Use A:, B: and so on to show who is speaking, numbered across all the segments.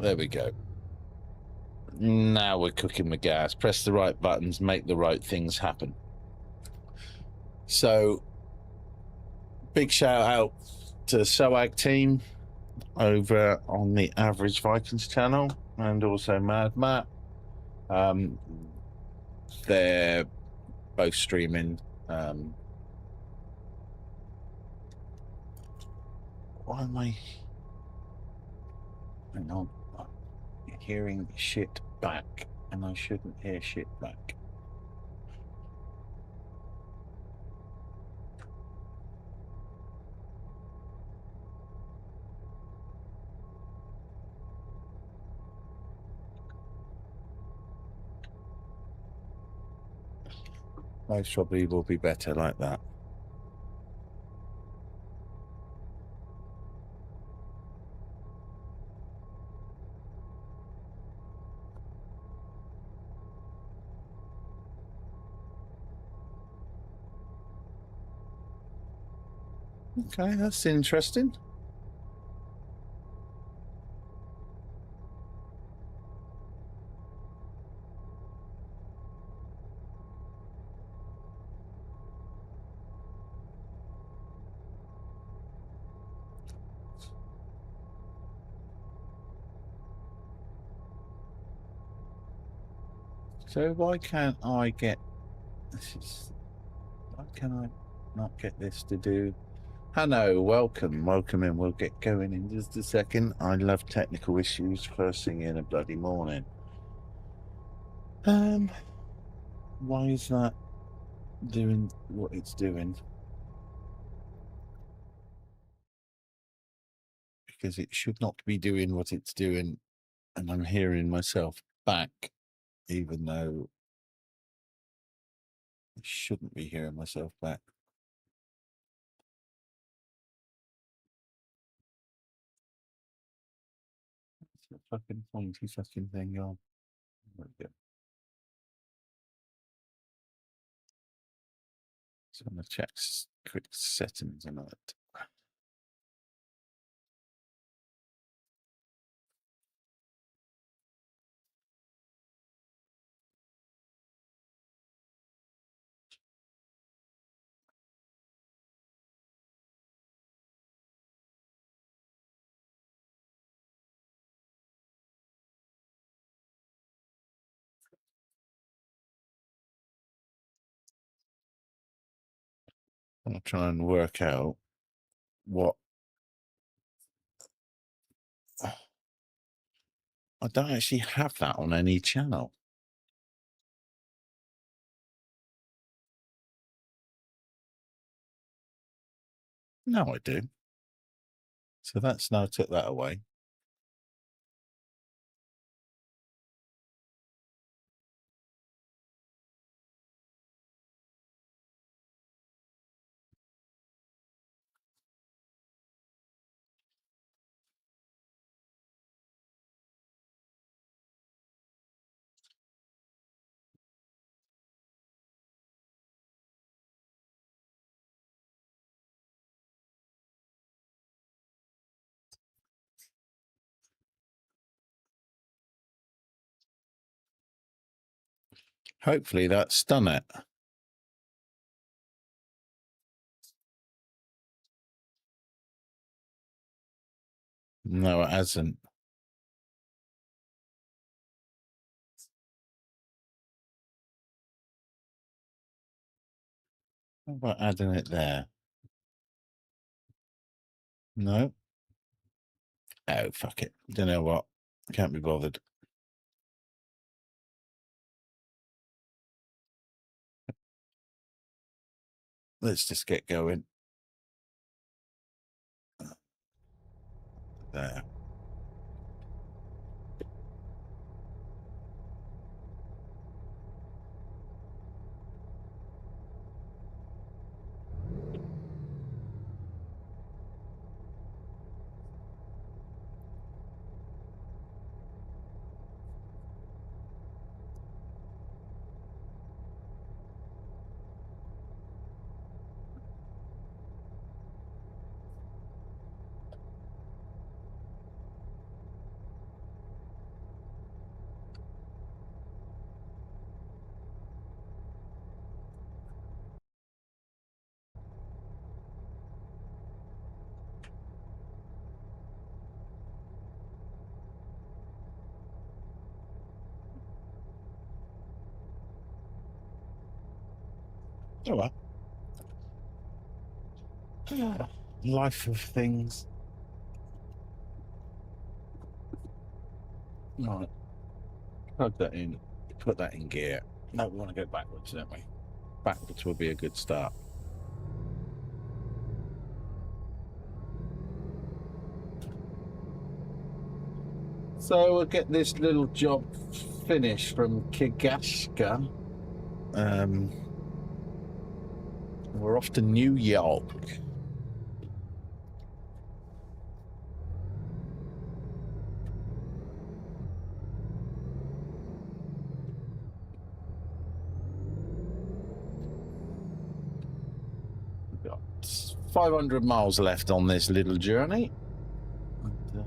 A: There we go. Now we're cooking with gas. Press the right buttons, make the right things happen. So, big shout out to the SOAG team over on the Average Vikings channel and also Mad Matt. They're both streaming. Why am I? Hang on. I'm hearing shit back, and I shouldn't hear shit back. Most probably will be better like that. Okay, that's interesting. So why can't I get this? Why can I not get this to do? Hello, welcome in. We'll get going in just a second. I love technical issues first thing in a bloody morning. Why is that doing what it's doing? Because it should not be doing what it's doing, and I'm hearing myself back, even though I shouldn't be hearing myself back. It's a fucking pointy fucking thing on. There we go. So I'm gonna check quick settings on it. I'll try and work out what. I don't actually have that on any channel. No, I do. So that's now took that away. Hopefully that's done it. No, it hasn't. How about adding it there? No. Oh, fuck it. Don't know what. Can't be bothered. Let's just get going. There. Oh well. Life of things. Right. Plug that in. Put that in gear. No, we want to go backwards, don't we? Backwards will be a good start. So we'll get this little job finished from Kigashka. We're off to New York. We've got 500 miles left on this little journey. And,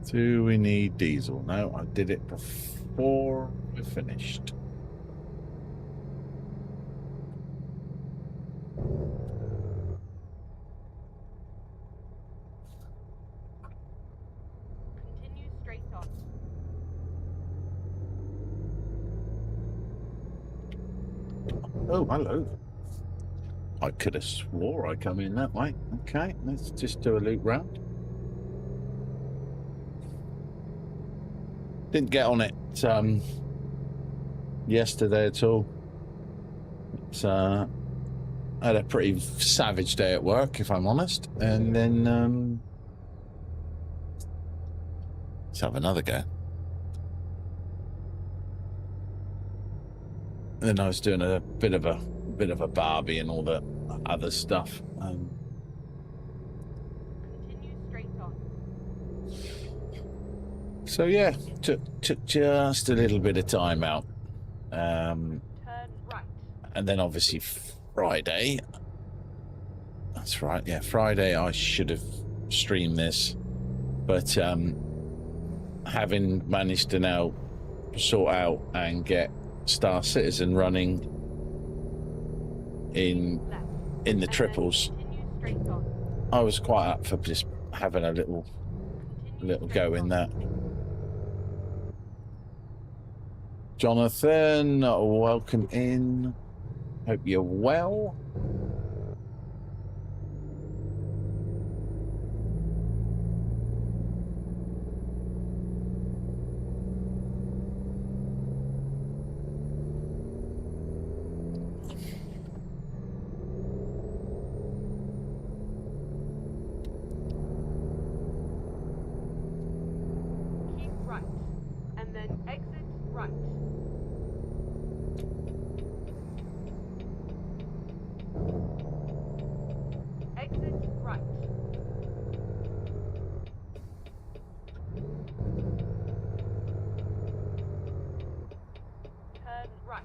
A: do we need diesel? No, I did it before we finished.
B: Continue straight on.
A: Oh, hello. I could have swore I come in that way. Okay, let's just do a loop round. Didn't get on it yesterday at all. It's had a pretty savage day at work, if I'm honest. And then let's have another go. Then I was doing a bit of a Barbie and all the other stuff.
B: Continue straight on.
A: So yeah, took just a little bit of time out.
B: Turn right.
A: And then obviously Friday. That's right, yeah, Friday I should have streamed this. But having managed to now sort out and get Star Citizen running in the triples, I was quite up for just having a little go in that. Jonathan, welcome in. Hope you're well.
B: Keep right, and then exit right. Exit right. Turn right.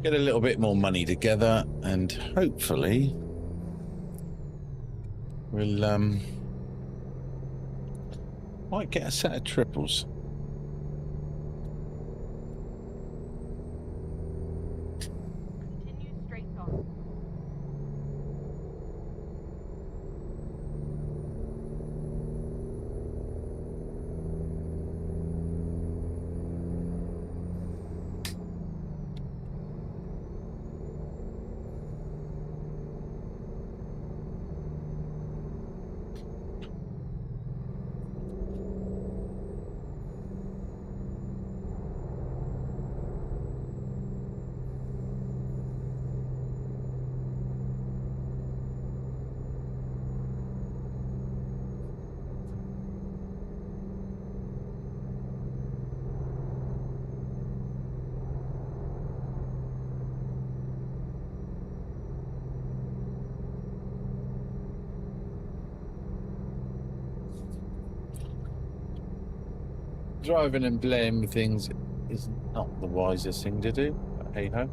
A: Get a little bit more money together and hopefully we'll might get a set of triples.
B: Continue straight on.
A: Driving and blaming things is not the wisest thing to do, but hey ho.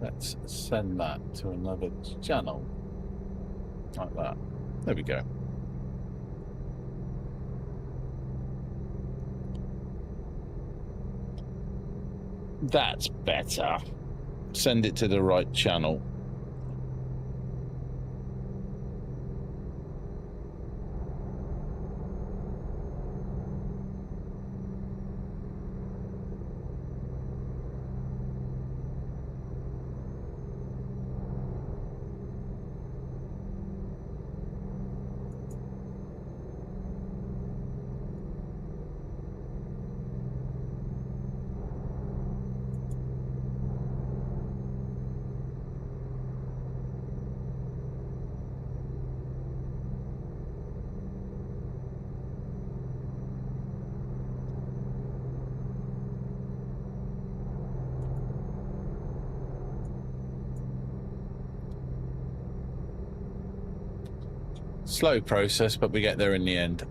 A: Let's send that to another channel. Like that. There we go. That's better. Send it to the right channel. Slow process, but we get there in the end.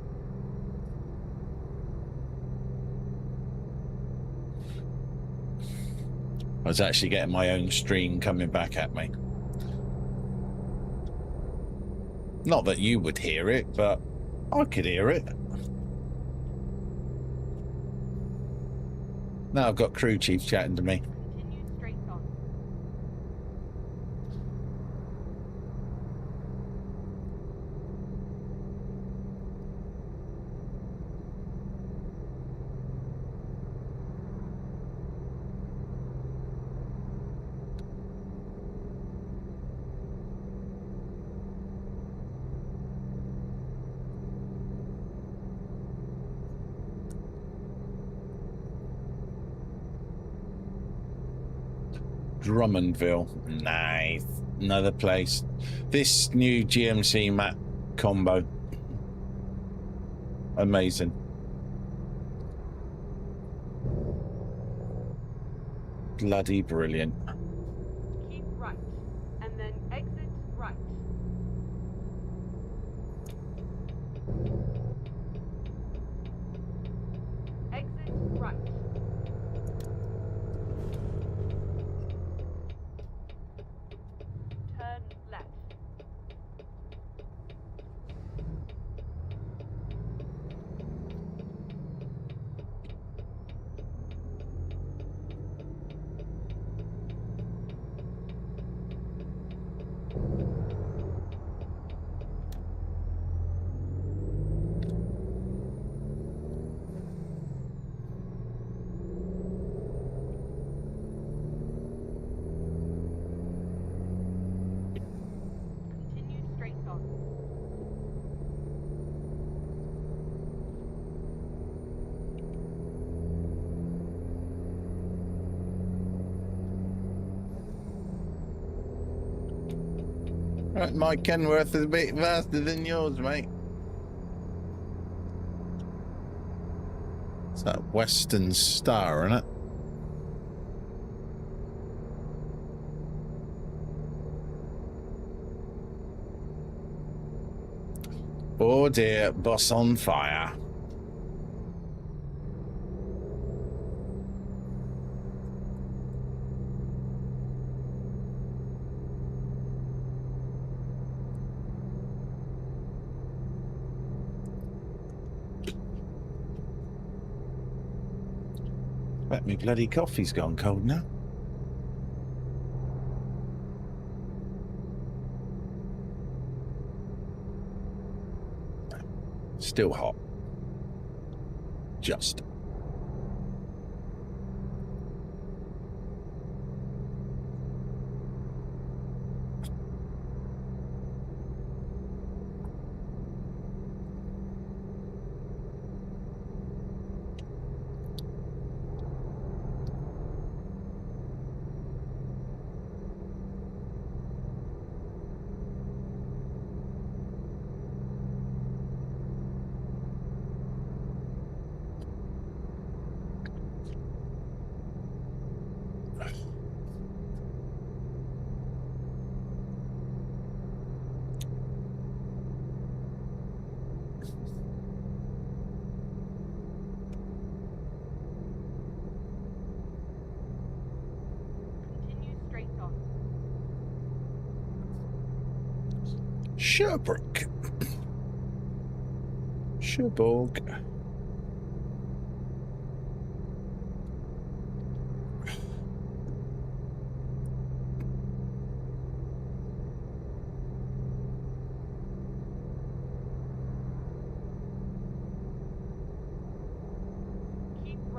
A: I was actually getting my own stream coming back at me. Not that you would hear it, but I could hear it. Now I've got crew chief chatting to me.
B: Continue straight on.
A: Drummondville. Nice. Another place. This new GMC map combo. Amazing. Bloody brilliant.
B: Keep right, and then exit right. Exit right. Turn left. Continue straight on.
A: Right, my Kenworth is a bit faster than yours, mate. It's that Western Star, isn't it? Oh dear, boss on fire. Bet me bloody coffee's gone cold now. Still hot. Just.
B: Continue straight on.
A: Sherbrooke. Cherbourg.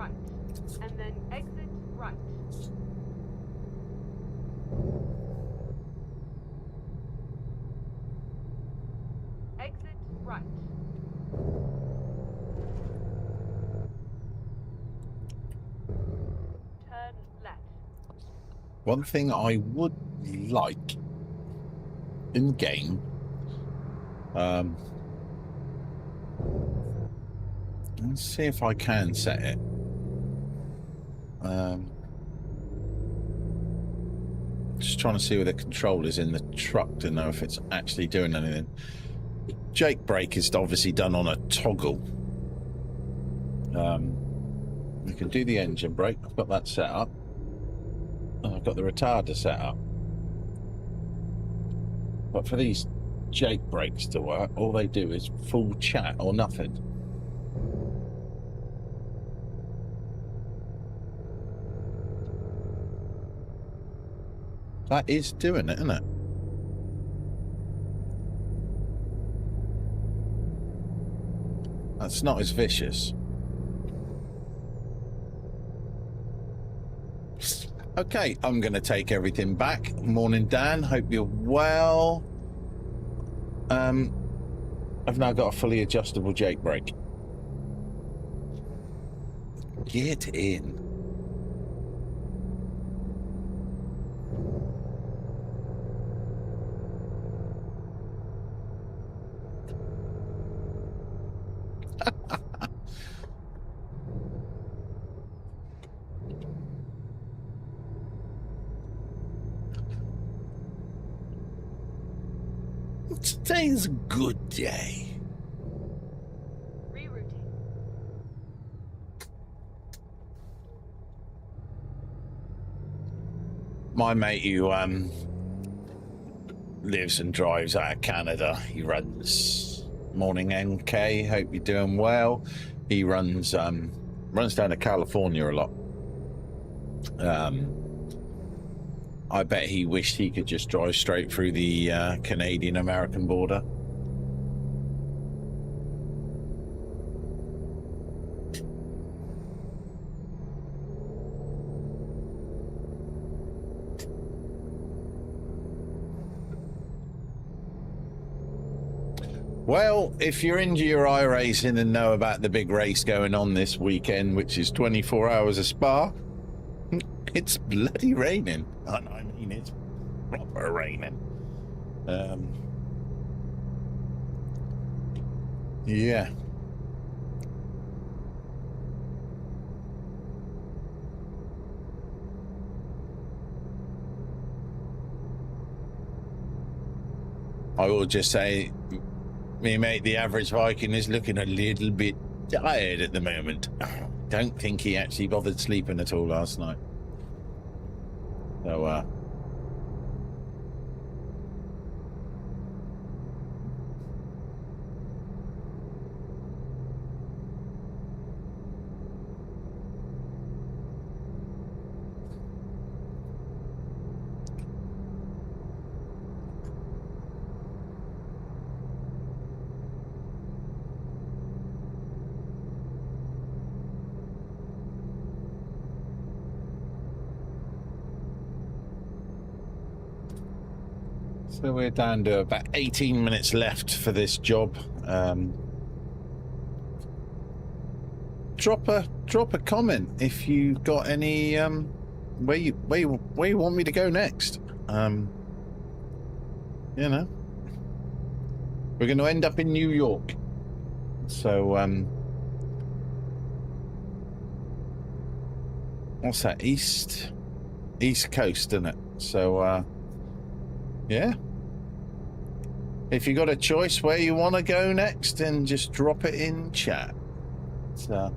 B: right, and then exit right. Exit right. Turn left.
A: One thing I would like in game, let's see if I can set it. Just trying to see where the control is in the truck to know if it's actually doing anything. Jake brake is obviously done on a toggle. You can do the engine brake. I've got that set up. I've got the retarder set up. But for these Jake brakes to work, all they do is full chat or nothing. That is doing it, isn't it? That's not as vicious. Okay, I'm going to take everything back. Morning, Dan. Hope you're well. I've now got a fully adjustable Jake brake. Get in. Today's a good day.
B: Rerouting.
A: My mate who lives and drives out of Canada, he runs Morning NK. Hope you're doing well. He runs down to California a lot. I bet he wished he could just drive straight through the Canadian-American border. Well, if you're into your iRacing and know about the big race going on this weekend, which is 24 hours of Spa, it's bloody raining. I mean, it's proper raining. Yeah. I will just say, me mate, the average Viking is looking a little bit tired at the moment. Don't think he actually bothered sleeping at all last night. So, so we're down to about 18 minutes left for this job. Drop a comment if you got any where you want me to go next. You know, we're going to end up in New York, so what's that, east coast, isn't it? So yeah, if you got a choice where you want to go next, then just drop it in chat. So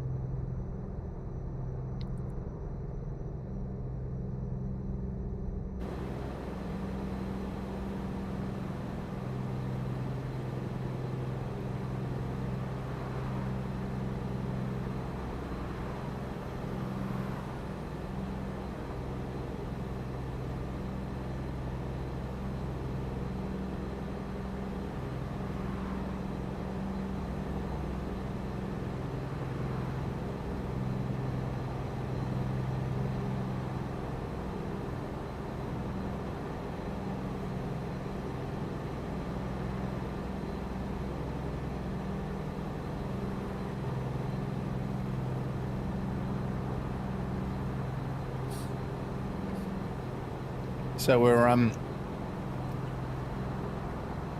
A: So we're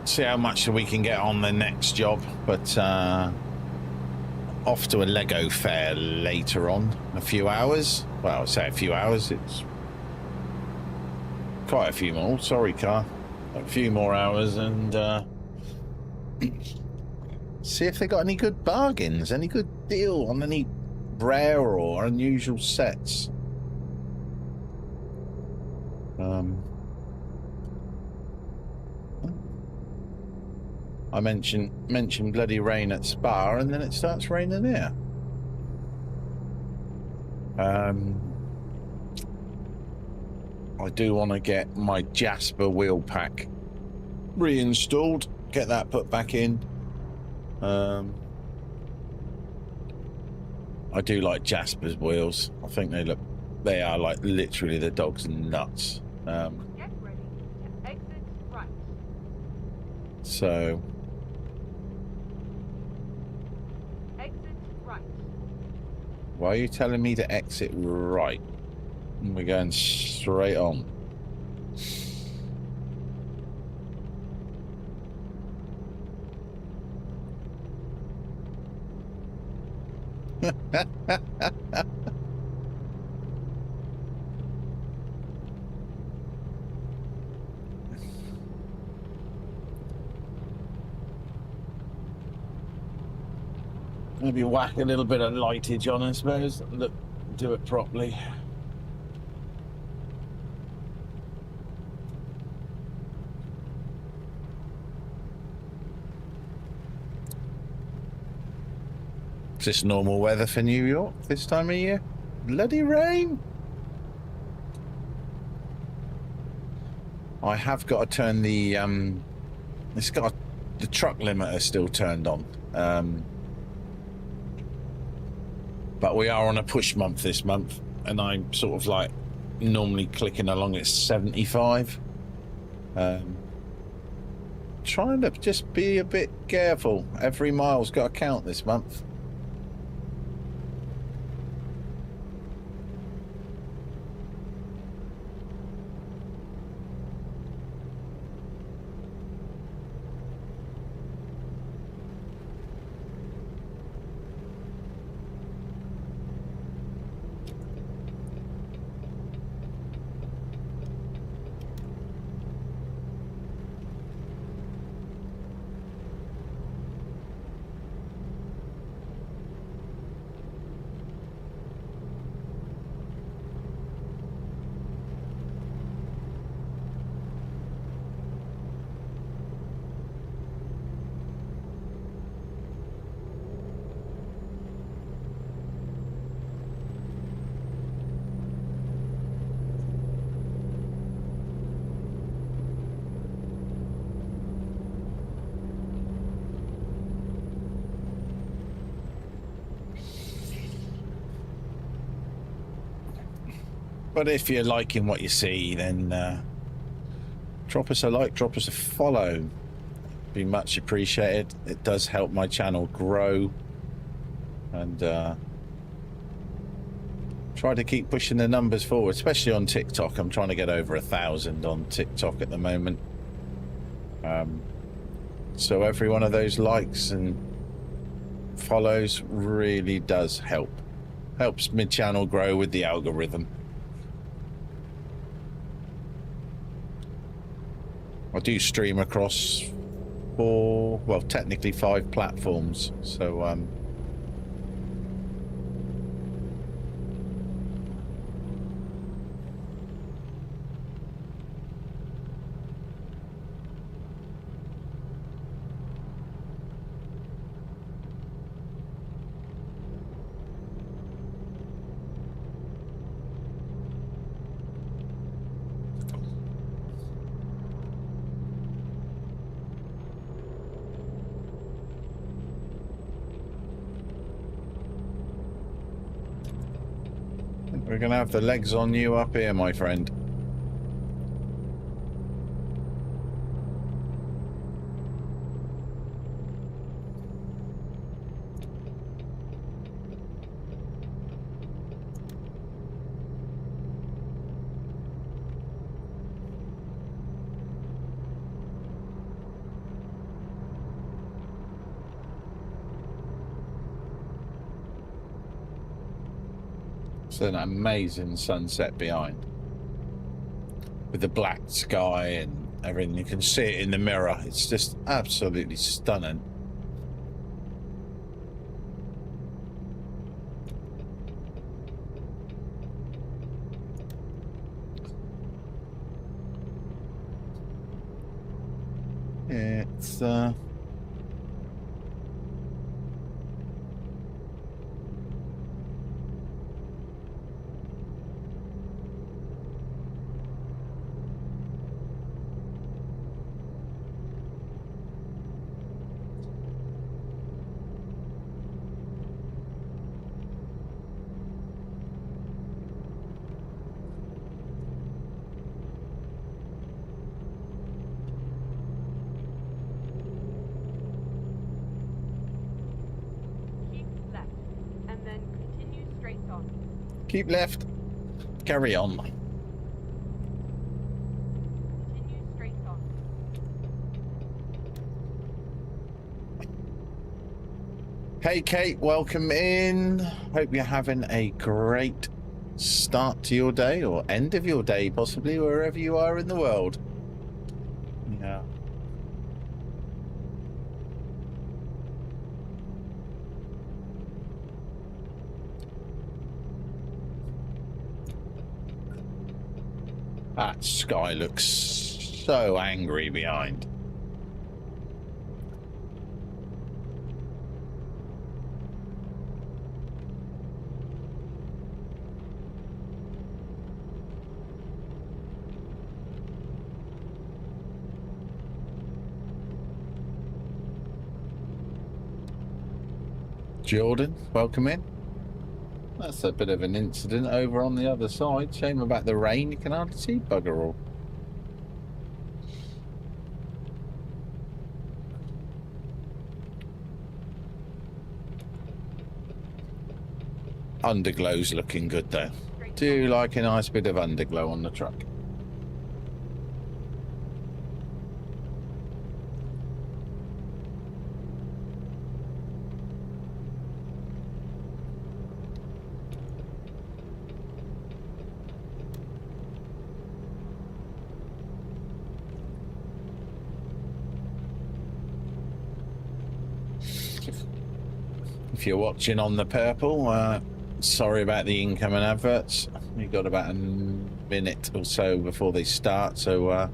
A: see how much we can get on the next job, but off to a Lego fair later on, a few hours. Well, I say a few hours, it's quite a few more. Sorry, car. A few more hours, and see if they got any good bargains, any good deal on any rare or unusual sets. I mentioned bloody rain at Spa, and then it starts raining here. I do want to get my Jasper wheel pack reinstalled, get that put back in. I do like Jasper's wheels. I think they are like literally the dog's nuts.
B: Get ready to exit right.
A: So
B: Exit right.
A: why are you telling me to exit right? We're going straight on. Maybe whack a little bit of lightage on, I suppose. Look, do it properly. Is this normal weather for New York this time of year? Bloody rain! I have got to turn the it's got the truck limiter still turned on. But we are on a push month this month, and I'm sort of like normally clicking along at 75. Trying to just be a bit careful. Every mile's got to count this month. But if you're liking what you see, then drop us a like, drop us a follow. Be much appreciated. It does help my channel grow, and try to keep pushing the numbers forward, especially on TikTok. I'm trying to get over 1,000 on TikTok at the moment. So every one of those likes and follows really does help. Helps my channel grow with the algorithm. I do stream across 4, well, technically 5 platforms. So we're gonna have the legs on you up here, my friend. It's an amazing sunset behind, with the black sky and everything. You can see it in the mirror. It's just absolutely stunning. It's
B: Keep left, and then continue straight on.
A: keep left, carry on.
B: Continue straight on.
A: Hey Kate, welcome in. Hope you're having a great start to your day, or end of your day, possibly, wherever you are in the world. Yeah. That sky looks so angry behind. Jordan, welcome in. That's a bit of an incident over on the other side. Shame about the rain. You can hardly see bugger all. Underglow's looking good though. Do like a nice bit of underglow on the truck. If you're watching on the purple, sorry about the incoming adverts. We've got about a minute or so before they start, so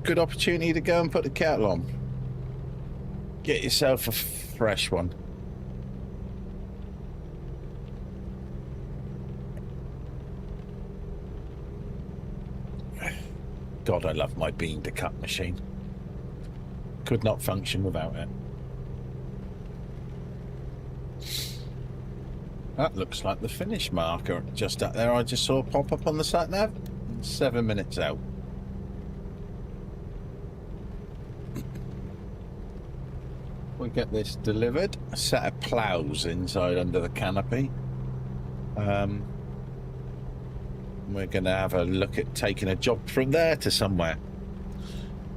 A: good opportunity to go and put the kettle on. Get yourself a fresh one. God, I love my bean to cut machine. Could not function without it. That looks like the finish marker just up there. I just saw pop up on the sat nav. 7 minutes out. We get this delivered. A set of ploughs inside under the canopy. We're going to have a look at taking a job from there to somewhere.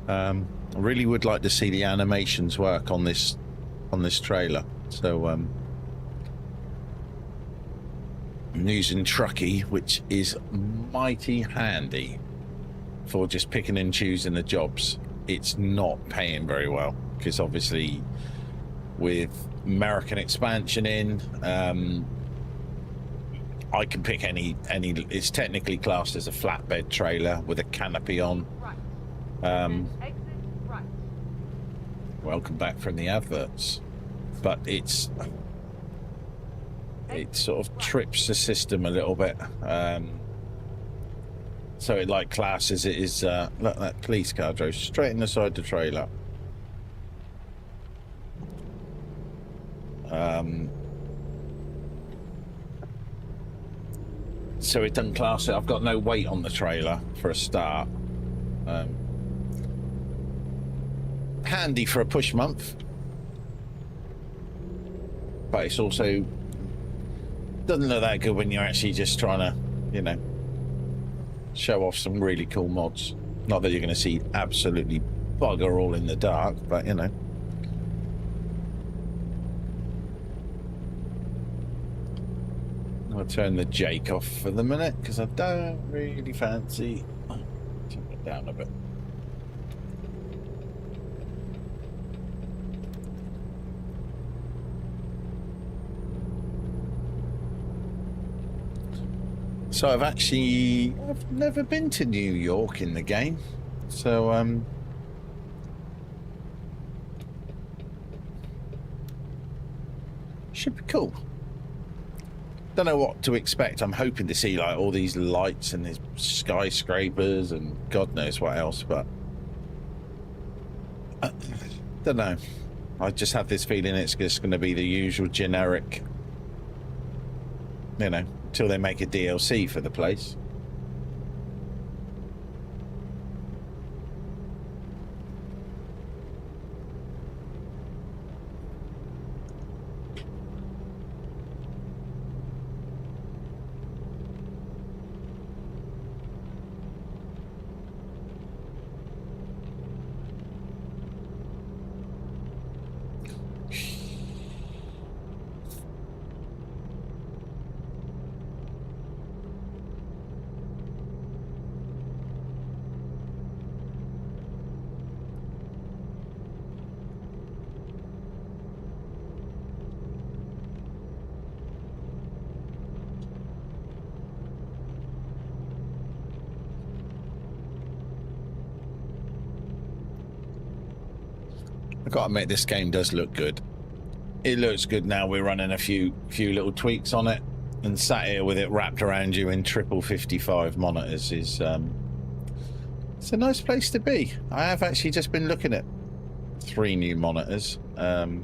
A: I really would like to see the animations work on this trailer. So I'm using Truckee, which is mighty handy for just picking and choosing the jobs. It's not paying very well because obviously with American expansion in, I can pick any. It's technically classed as a flatbed trailer with a canopy on.
B: Right. Exit right.
A: Welcome back from the adverts, but it sort of trips the system a little bit. So it like classes it is. Look, that police car drove straight in the side of the trailer. So it doesn't class it. I've got no weight on the trailer for a start. Handy for a push month, but it's also doesn't look that good when you're actually just trying to, you know, show off some really cool mods. Not that you're going to see absolutely bugger all in the dark, but you know. We're I'll turn the Jake off for the minute because I don't really fancy. Turn it down a bit. So I've never been to New York in the game, so should be cool. Don't know what to expect. I'm hoping to see like all these lights and these skyscrapers and God knows what else, but don't know. I just have this feeling it's just going to be the usual generic, you know, until they make a DLC for the place. I've got to admit, this game does look good. It looks good now. We're running a few little tweaks on it, and sat here with it wrapped around you in triple 55 monitors is it's a nice place to be. I have actually just been looking at 3 new monitors because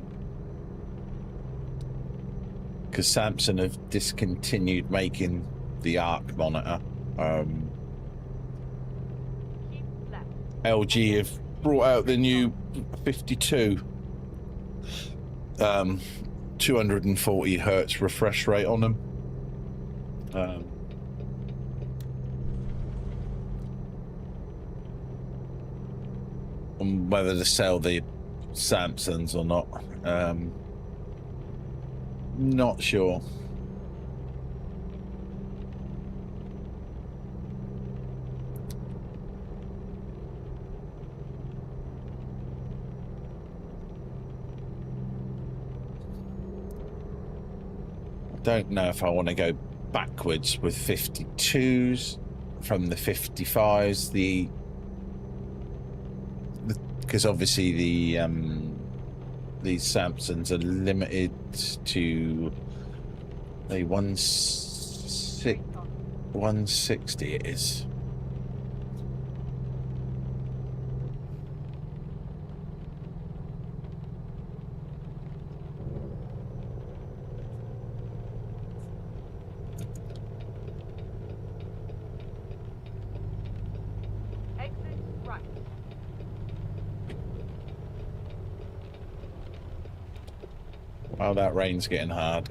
A: Samsung have discontinued making the Arc monitor.
B: Keep left.
A: LG have brought out the new 52 240 hertz refresh rate on them. On whether to sell the Samsungs or not, not sure. Don't know if I want to go backwards with 52s from the 55s. Because obviously these Samsungs are limited to a 160 it is. Oh, that rain's getting hard.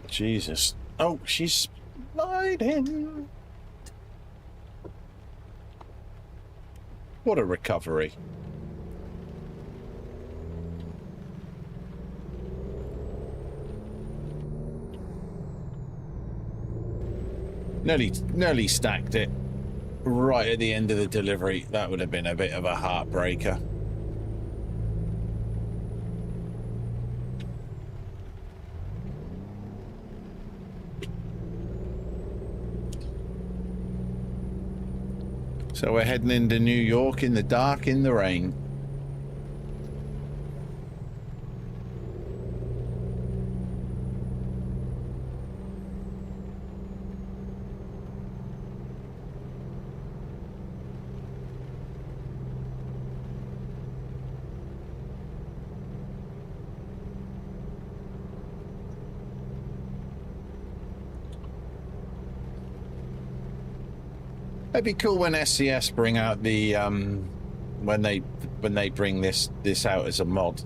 A: Jesus. Oh, she's sliding. What a recovery. Nearly stacked it. Right at the end of the delivery. That would have been a bit of a heartbreaker. So we're heading into New York in the dark, in the rain. It'd be cool when SCS bring out the when they bring this out as a mod,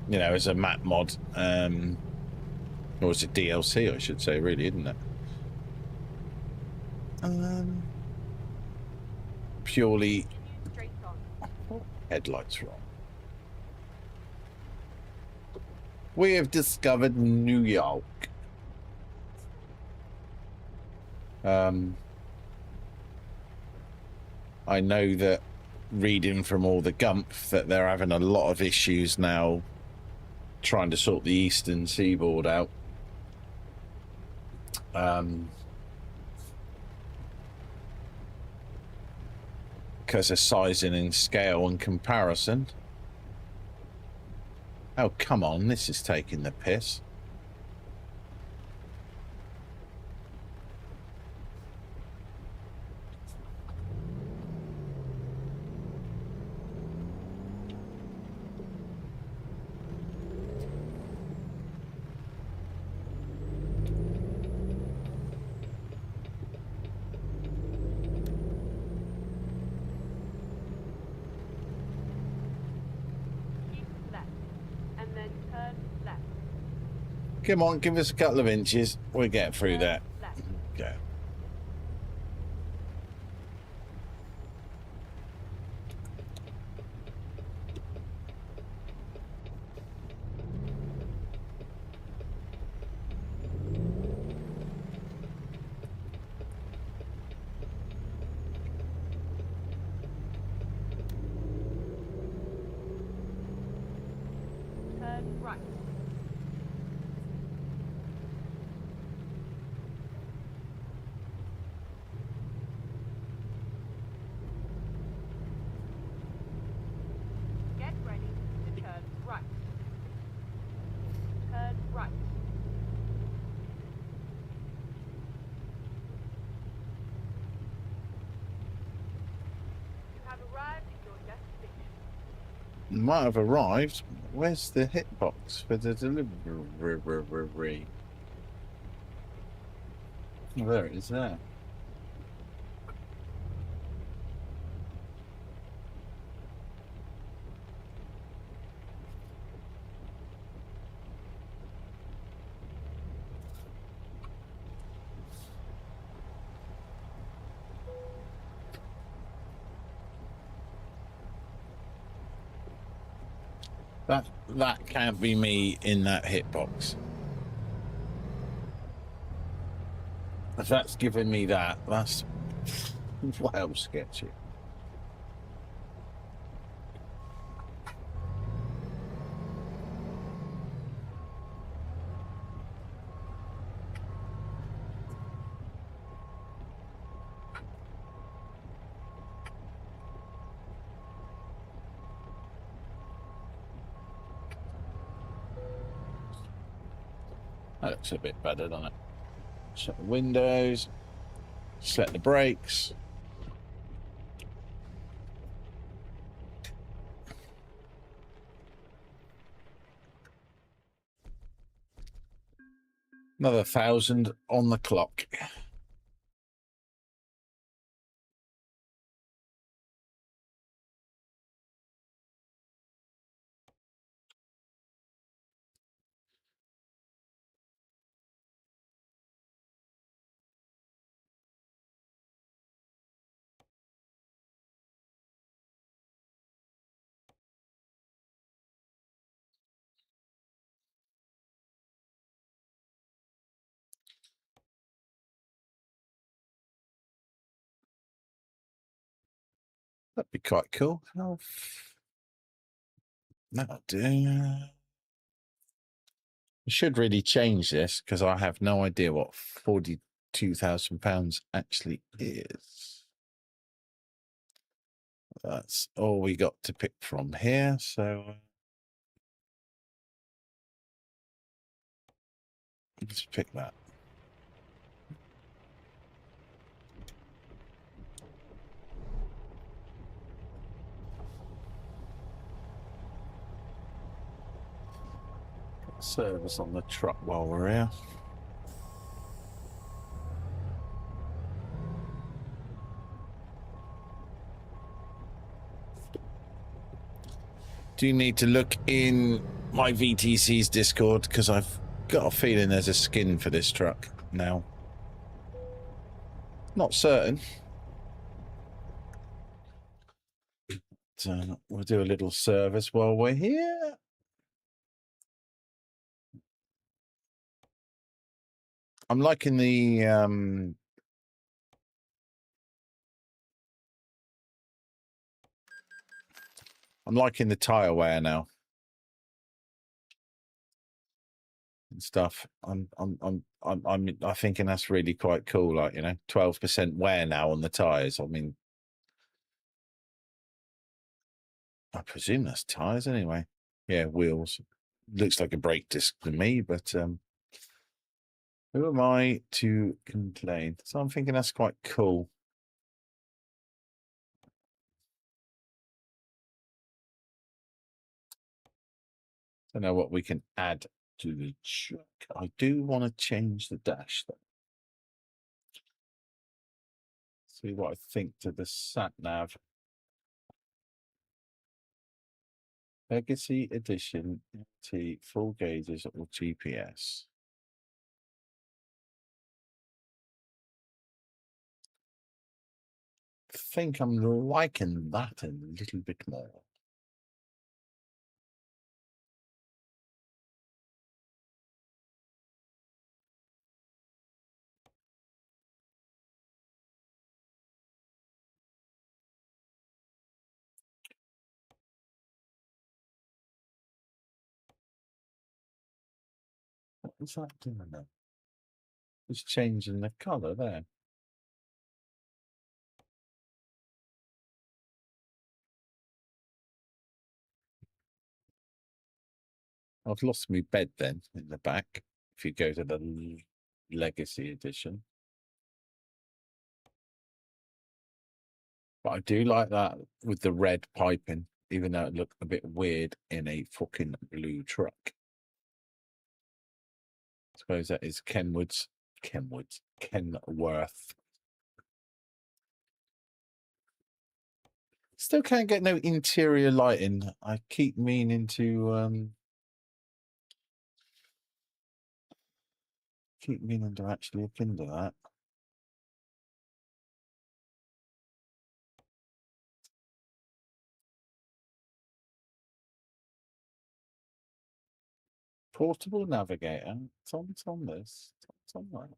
A: you know, as a map mod, or as a DLC, I should say, really, isn't it? Purely. Headlights wrong. We have discovered New York. I know that reading from all the Gumph that they're having a lot of issues now trying to sort the eastern seaboard out. Because of sizing and scale and comparison. Oh, come on, this is taking the piss. Come on, give us a couple of inches. We'll get through that. Okay.
B: Turn right.
A: Might have arrived. Where's the hitbox for the delivery? Oh, there it is there. That can't be me in that hitbox. If that's giving me that, that's well sketchy. That looks a bit better, doesn't it? Shut the windows, set the brakes. Another 1,000 on the clock. That'd be quite cool. Oh, that'll do. I should really change this because I have no idea what £42,000 actually is. That's all we got to pick from here. So let's pick that. Service on the truck while we're here. Do need to look in my VTC's Discord because I've got a feeling there's a skin for this truck now. Not certain. we'll do a little service while we're here. I'm liking the tire wear now and stuff. I'm thinking that's really quite cool. Like, 12% wear now on the tires. I mean, I presume that's tires anyway. Yeah, wheels. Looks like a brake disc to me, but who am I to complain? So I'm thinking that's quite cool. Don't know what we can add to the truck. I do want to change the dash though. See what I think to the sat nav. Legacy Edition MT full gauges or GPS. I think I'm liking that a little bit more. What was that doing there? It's changing the colour there. I've lost my bed then in the back. If you go to the Legacy Edition. But I do like that with the red piping, even though it looked a bit weird in a fucking blue truck. I suppose that is Kenworth. Still can't get no interior lighting. I keep meaning to actually look into that. Portable navigator. It's on this. It's on that.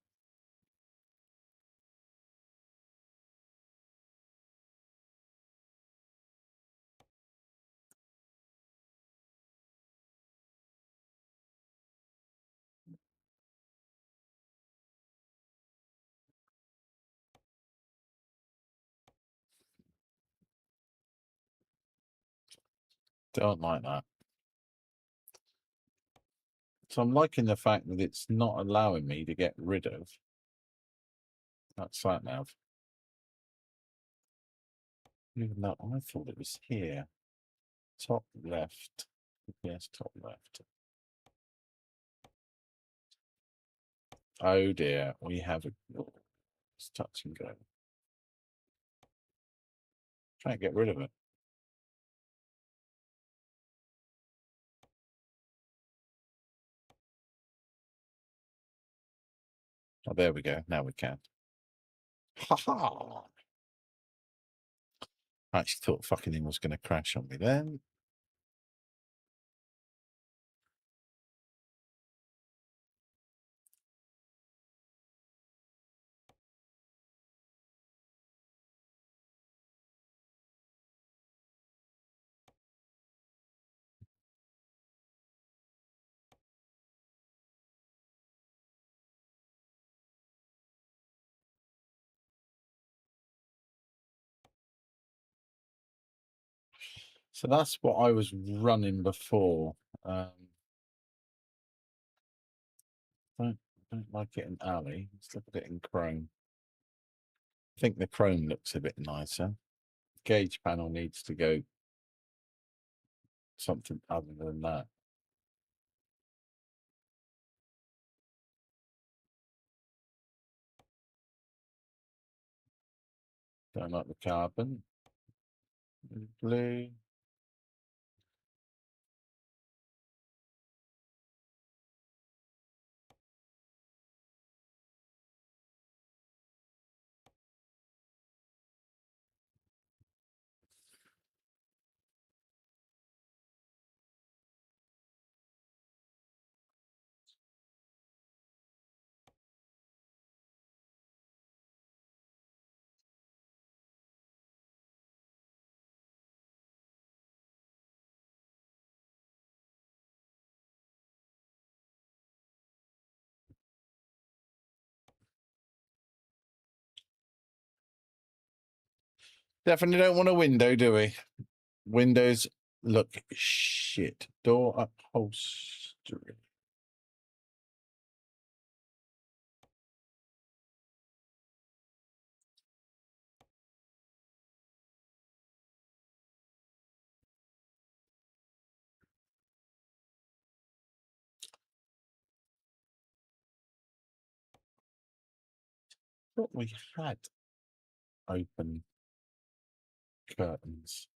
A: Don't like that. So I'm liking the fact that it's not allowing me to get rid of that sat nav. Even though I thought it was here. Top left. Yes, top left. Oh dear, we have a it's touch and go. Can't get rid of it. Oh, there we go. Now we can. Ha ha! I actually thought fucking thing was going to crash on me then. So that's what I was running before. Don't like it in alley. Let's look at it in chrome. I think the chrome looks a bit nicer. Gauge panel needs to go something other than that. Don't like the carbon. Blue. Definitely don't want a window, do we? Windows look shit. Door upholstery. Thought we had open curtains.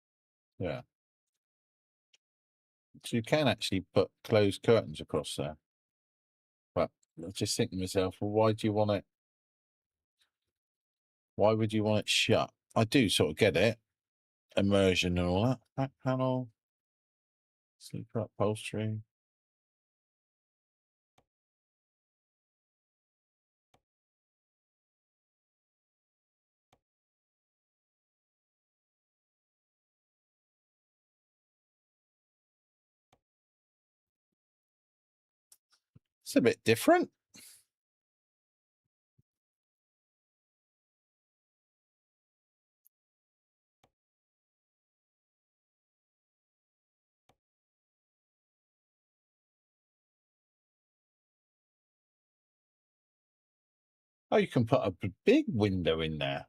A: Yeah. So you can actually put closed curtains across there. But I was just thinking to myself, well, why do you want it? Why would you want it shut? I do sort of get it. Immersion and all that. Back panel. Sleeper upholstery. It's a bit different. Oh, you can put a big window in there.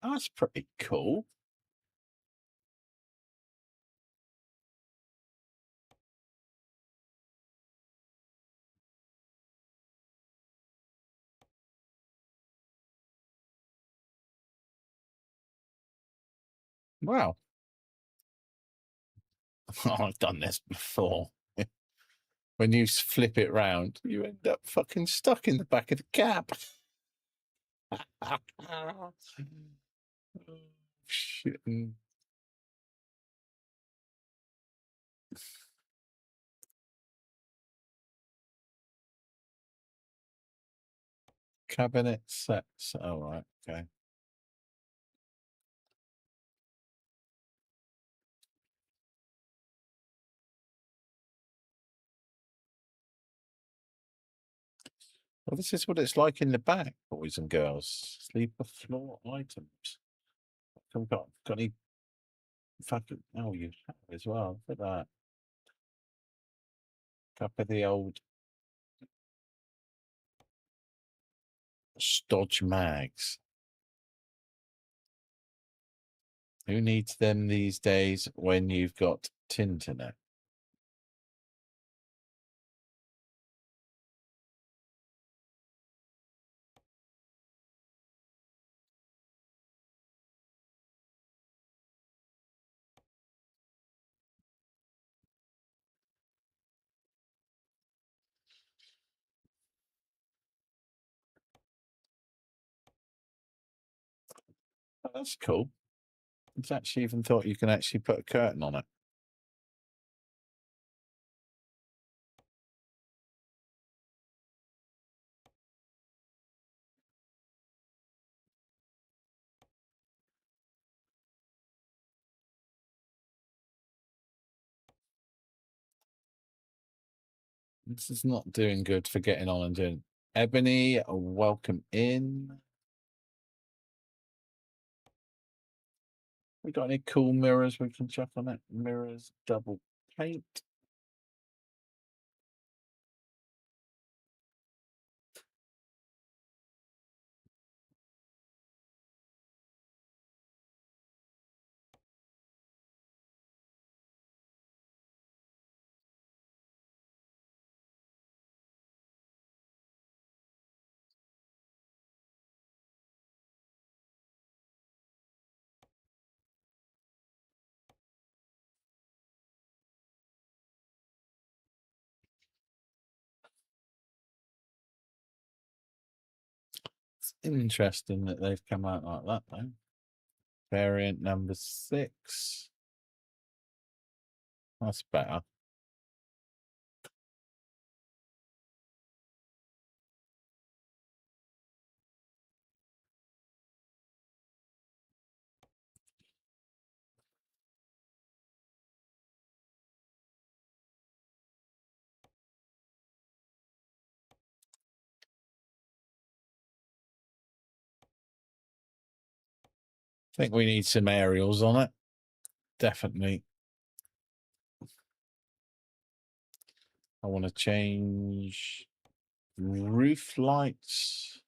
A: That's pretty cool. Wow. Oh, I've done this before. When you flip it round, you end up fucking stuck in the back of the cab. Shit. Cabinet sets. Oh, right. Okay. Well, this is what it's like in the back, boys and girls. Sleeper floor items. I've got any fucking. Oh, you have as well. Look at that. Cup of the old Stodge mags. Who needs them these days when you've got Tinternet? Oh, that's cool. It's actually even thought you can actually put a curtain on it. This is not doing good for getting on and doing. Ebony, welcome in. We got any cool mirrors we can chuck on it? Mirrors, double paint. It's interesting that they've come out like that, though. Variant number 6. That's better. think we need some aerials on it. Definitely. I want to change roof lights.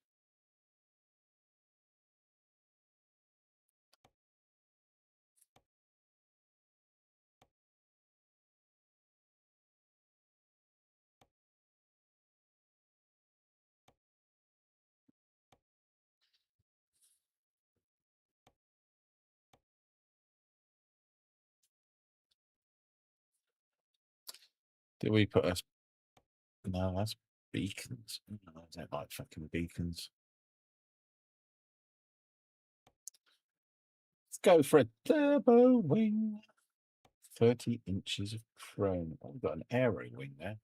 A: Did we put us? No, that's beacons. I don't like fucking beacons. Let's go for a turbo wing. 30 inches of chrome. Oh, we've got an aero wing there.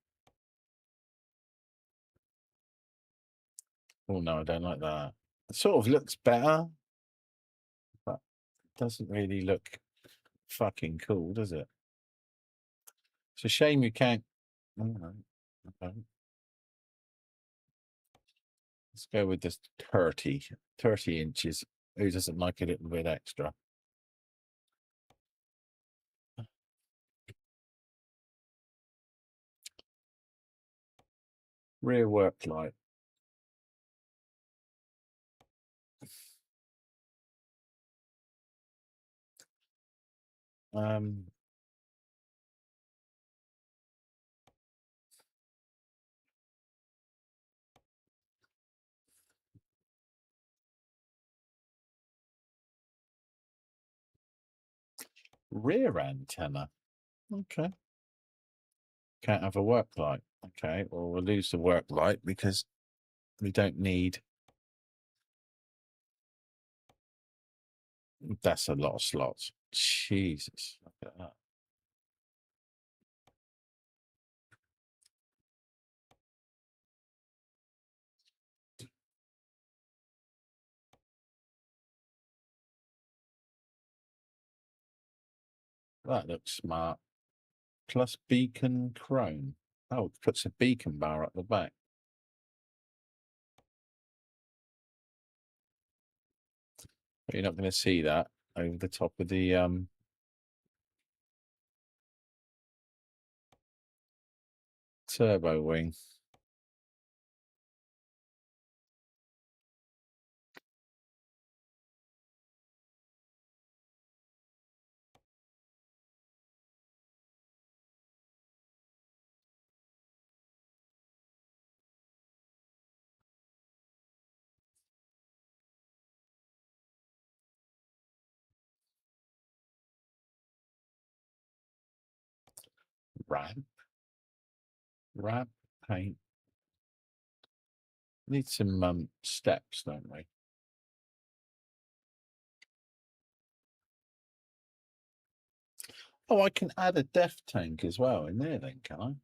A: Oh no, I don't like that. It sort of looks better, but it doesn't really look fucking cool, does it? It's a shame you can't. Oh, no. Okay. Let's go with this 30 inches. Who doesn't like a little bit extra? Rear work light. Um, rear antenna. Okay. Can't have a work light. Okay. Well, we'll lose the work light because we don't need. That's a lot of slots. Jesus. Look at that. That looks smart. Plus beacon chrome. Oh, it puts a beacon bar at the back. But you're not going to see that over the top of the turbo wing. Ramp paint. Need some steps, don't we? Oh, I can add a def tank as well in there then, can I?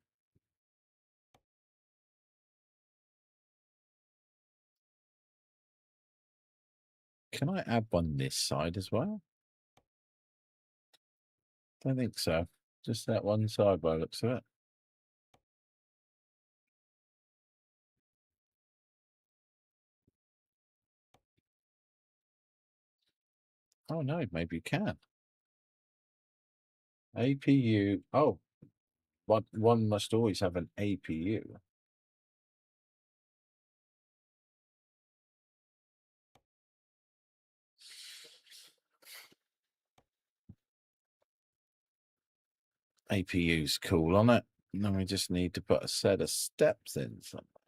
A: Can I add one this side as well? Don't think so. Just that one side by the looks of it. Oh no, maybe you can. APU. Oh, one must always have an APU. APU's cool on it. And then we just need to put a set of steps in somewhere.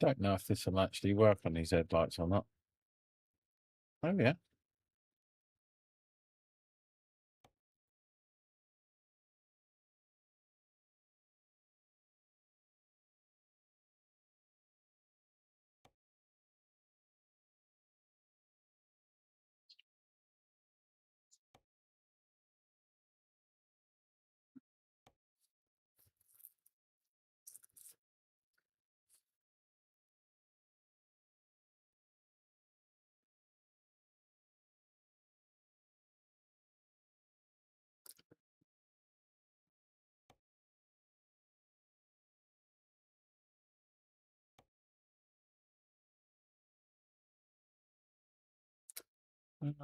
A: Don't know if this will actually work on these headlights or not. Oh yeah. Don't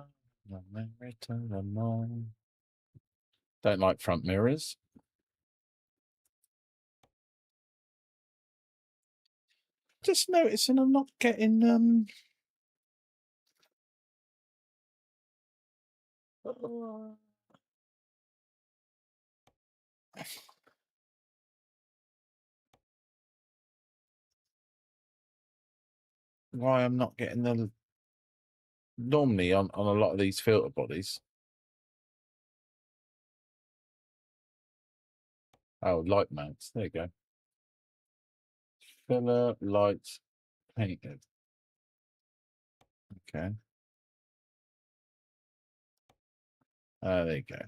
A: like front mirrors. Just noticing I'm not getting why I'm not getting the normally on a lot of these filter bodies. Oh, light mounts. There you go. Filler lights painted. Okay. There you go.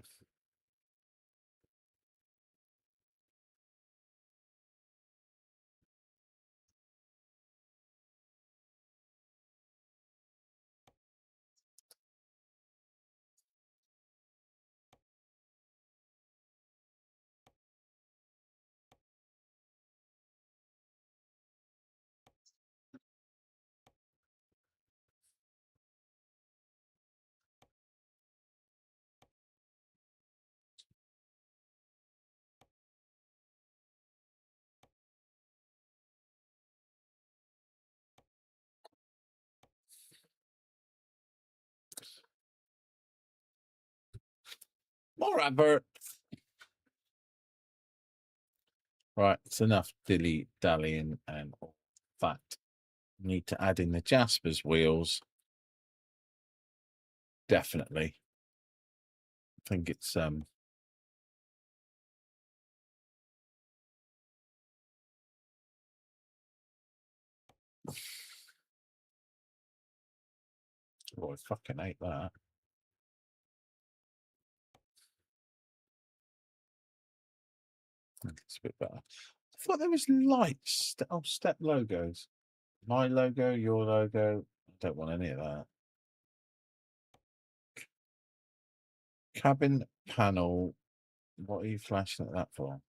A: More advert. Right, it's enough dilly dallying and all that. Need to add in the Jasper's wheels. Definitely. I think it's oh, I fucking hate that. It's a bit better. I thought there was lights. Oh, step logos. My logo, your logo. I don't want any of that. Cabin panel. What are you flashing at that for?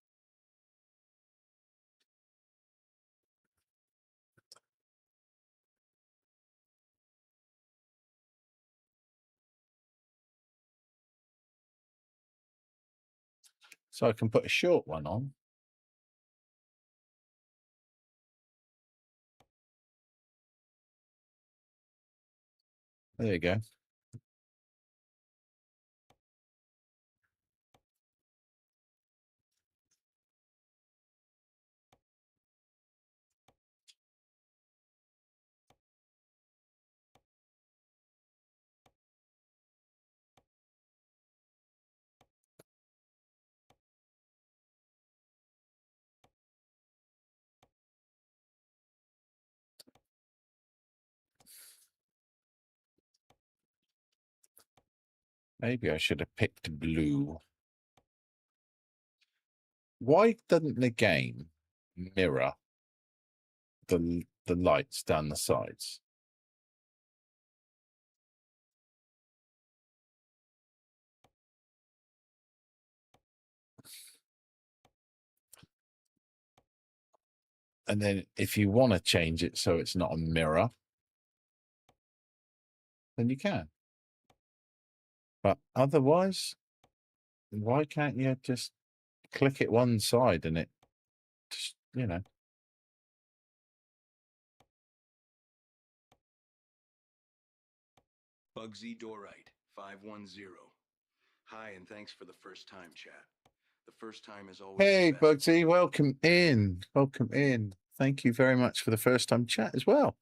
A: So I can put a short one on. There you go. Maybe I should have picked blue. Why doesn't the game mirror the lights down the sides? And then if you want to change it so it's not a mirror, then you can. But otherwise, why can't you just click it one side and it just, you know.
C: Bugsy Dorite, 510. Hi, and thanks for the first time chat. The first time is always.
A: Hey, Bugsy, welcome in. Welcome in. Thank you very much for the first time chat as well.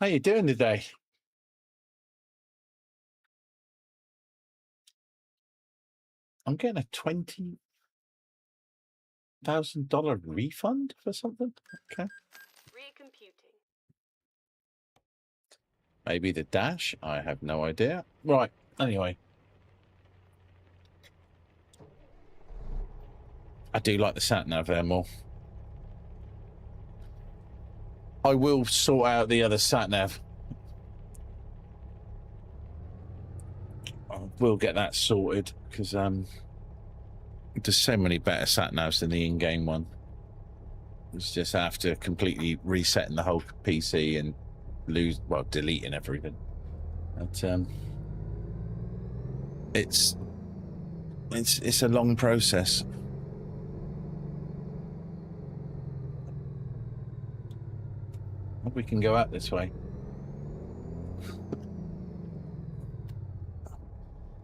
A: How you doing today? I'm getting a $20,000 refund for something. Okay.
B: Recomputing.
A: Maybe the dash. I have no idea. Right. Anyway. I do like the sat nav there more. I will sort out the other sat nav. I will get that sorted because there's so many better sat navs than the in-game one. It's just after completely resetting the whole PC and deleting everything. But it's a long process. We can go out this way.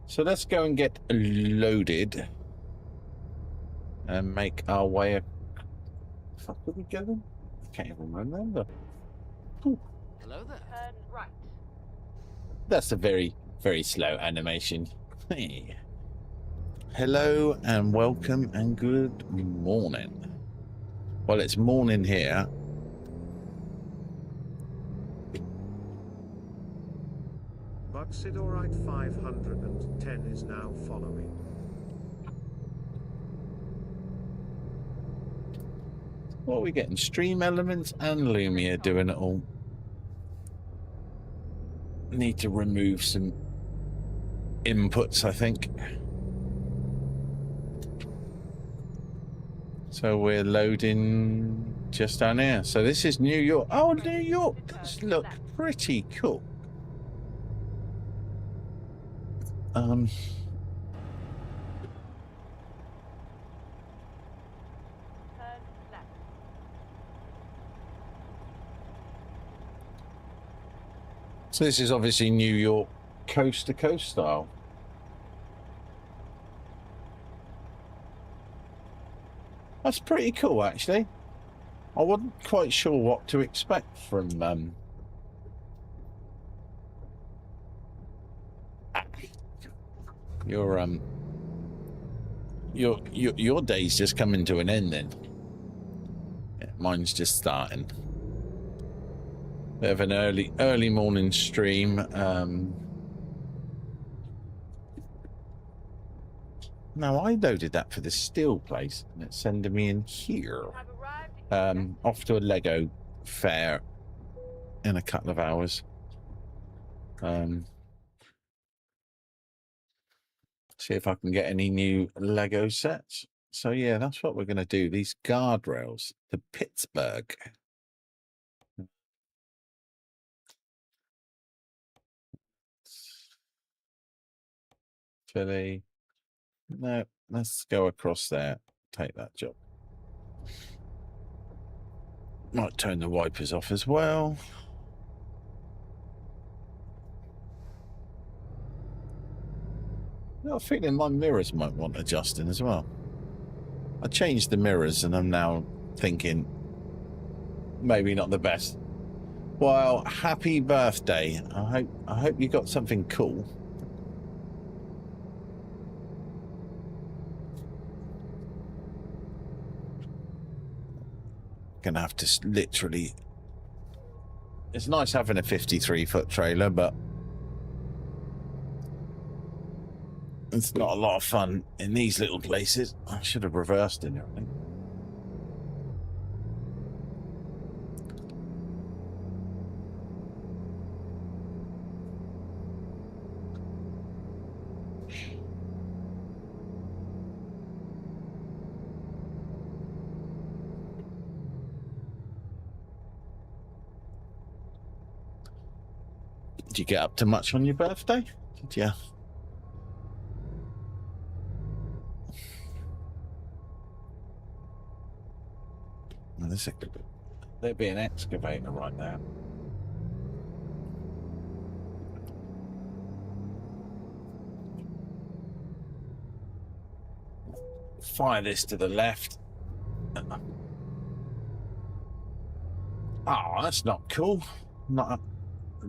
A: So let's go and get loaded and make our way. Fuck, did we go then? I can't even remember. Ooh,
D: Hello there.
B: Turn right.
A: that's a very, very slow animation. Hey. Hello and welcome and good morning. Well, it's morning here.
E: Buxidorite 510 is now following.
A: What are we getting? Stream Elements and Lumia doing it all. Need to remove some inputs, I think. So we're loading just down here. So this is New York. Oh, New York does look pretty cool.
B: Turn left.
A: So this is obviously New York coast to coast style. That's pretty cool, actually. I wasn't quite sure what to expect from your day's just coming to an end then. Yeah, mine's just starting. Bit of an early morning stream. Now I loaded that for the steel place and it's sending me in here.
B: Have arrived.
A: Off to a Lego fair in a couple of hours. See if I can get any new Lego sets. So yeah, that's what we're going to do. These guardrails to Pittsburgh. Philly. No, let's go across there. Take that job. Might turn the wipers off as well. I've got a feeling my mirrors might want adjusting as well. I changed the mirrors and I'm now thinking maybe not the best. Well, happy birthday. I hope you got something cool. Gonna have to literally... It's nice having a 53-foot trailer, but it's not a lot of fun in these little places. I should have reversed it, I think. Did you get up to much on your birthday? Did you? There'd be an excavator right there. Fire this to the left. Oh, that's not cool.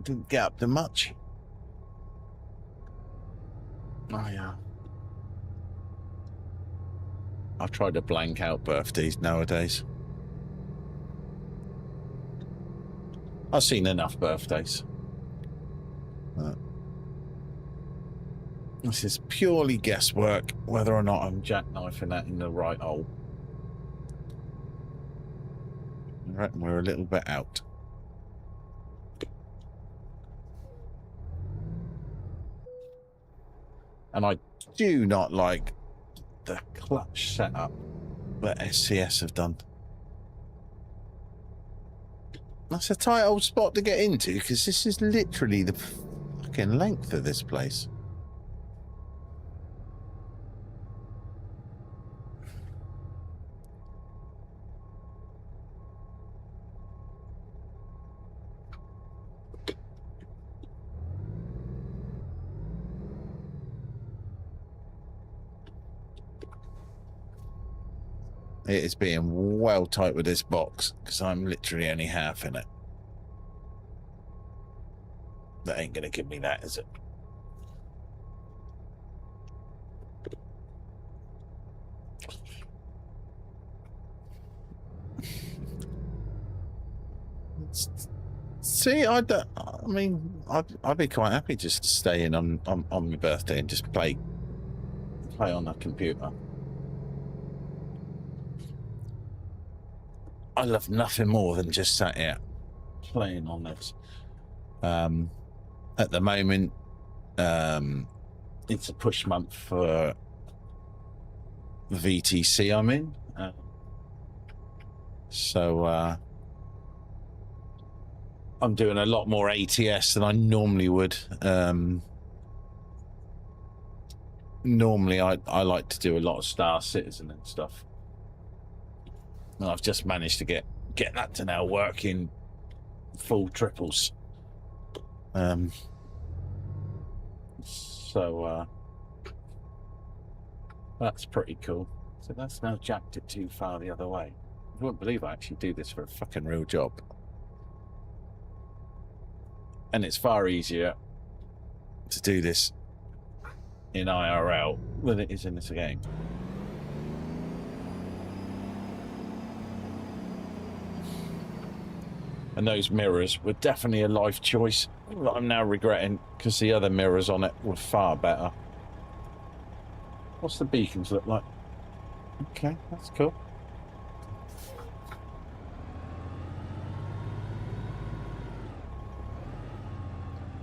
A: Didn't get up to much. Oh yeah. I've tried to blank out birthdays nowadays. I've seen enough birthdays. This is purely guesswork, whether or not I'm jackknifing that in the right hole. I reckon we're a little bit out. And I do not like the clutch setup that SCS have done. That's a tight old spot to get into because this is literally the fucking length of this place. It is being well tight with this box because I'm literally only half in it. That ain't gonna give me that, is it? See, I mean, I'd be quite happy just to stay in on my birthday and just play on the computer. I love nothing more than just sat here playing on this. At the moment, it's a push month for the VTC I'm in. So I'm doing a lot more ATS than I normally would. Normally, I like to do a lot of Star Citizen and stuff. And I've just managed to get that to now work in full triples. So that's pretty cool. So that's now jacked it too far the other way. I wouldn't believe I actually do this for a fucking real job. And it's far easier to do this in IRL than it is in this game. And those mirrors were definitely a life choice that I'm now regretting because the other mirrors on it were far better. What's the beacons look like? Okay, that's cool.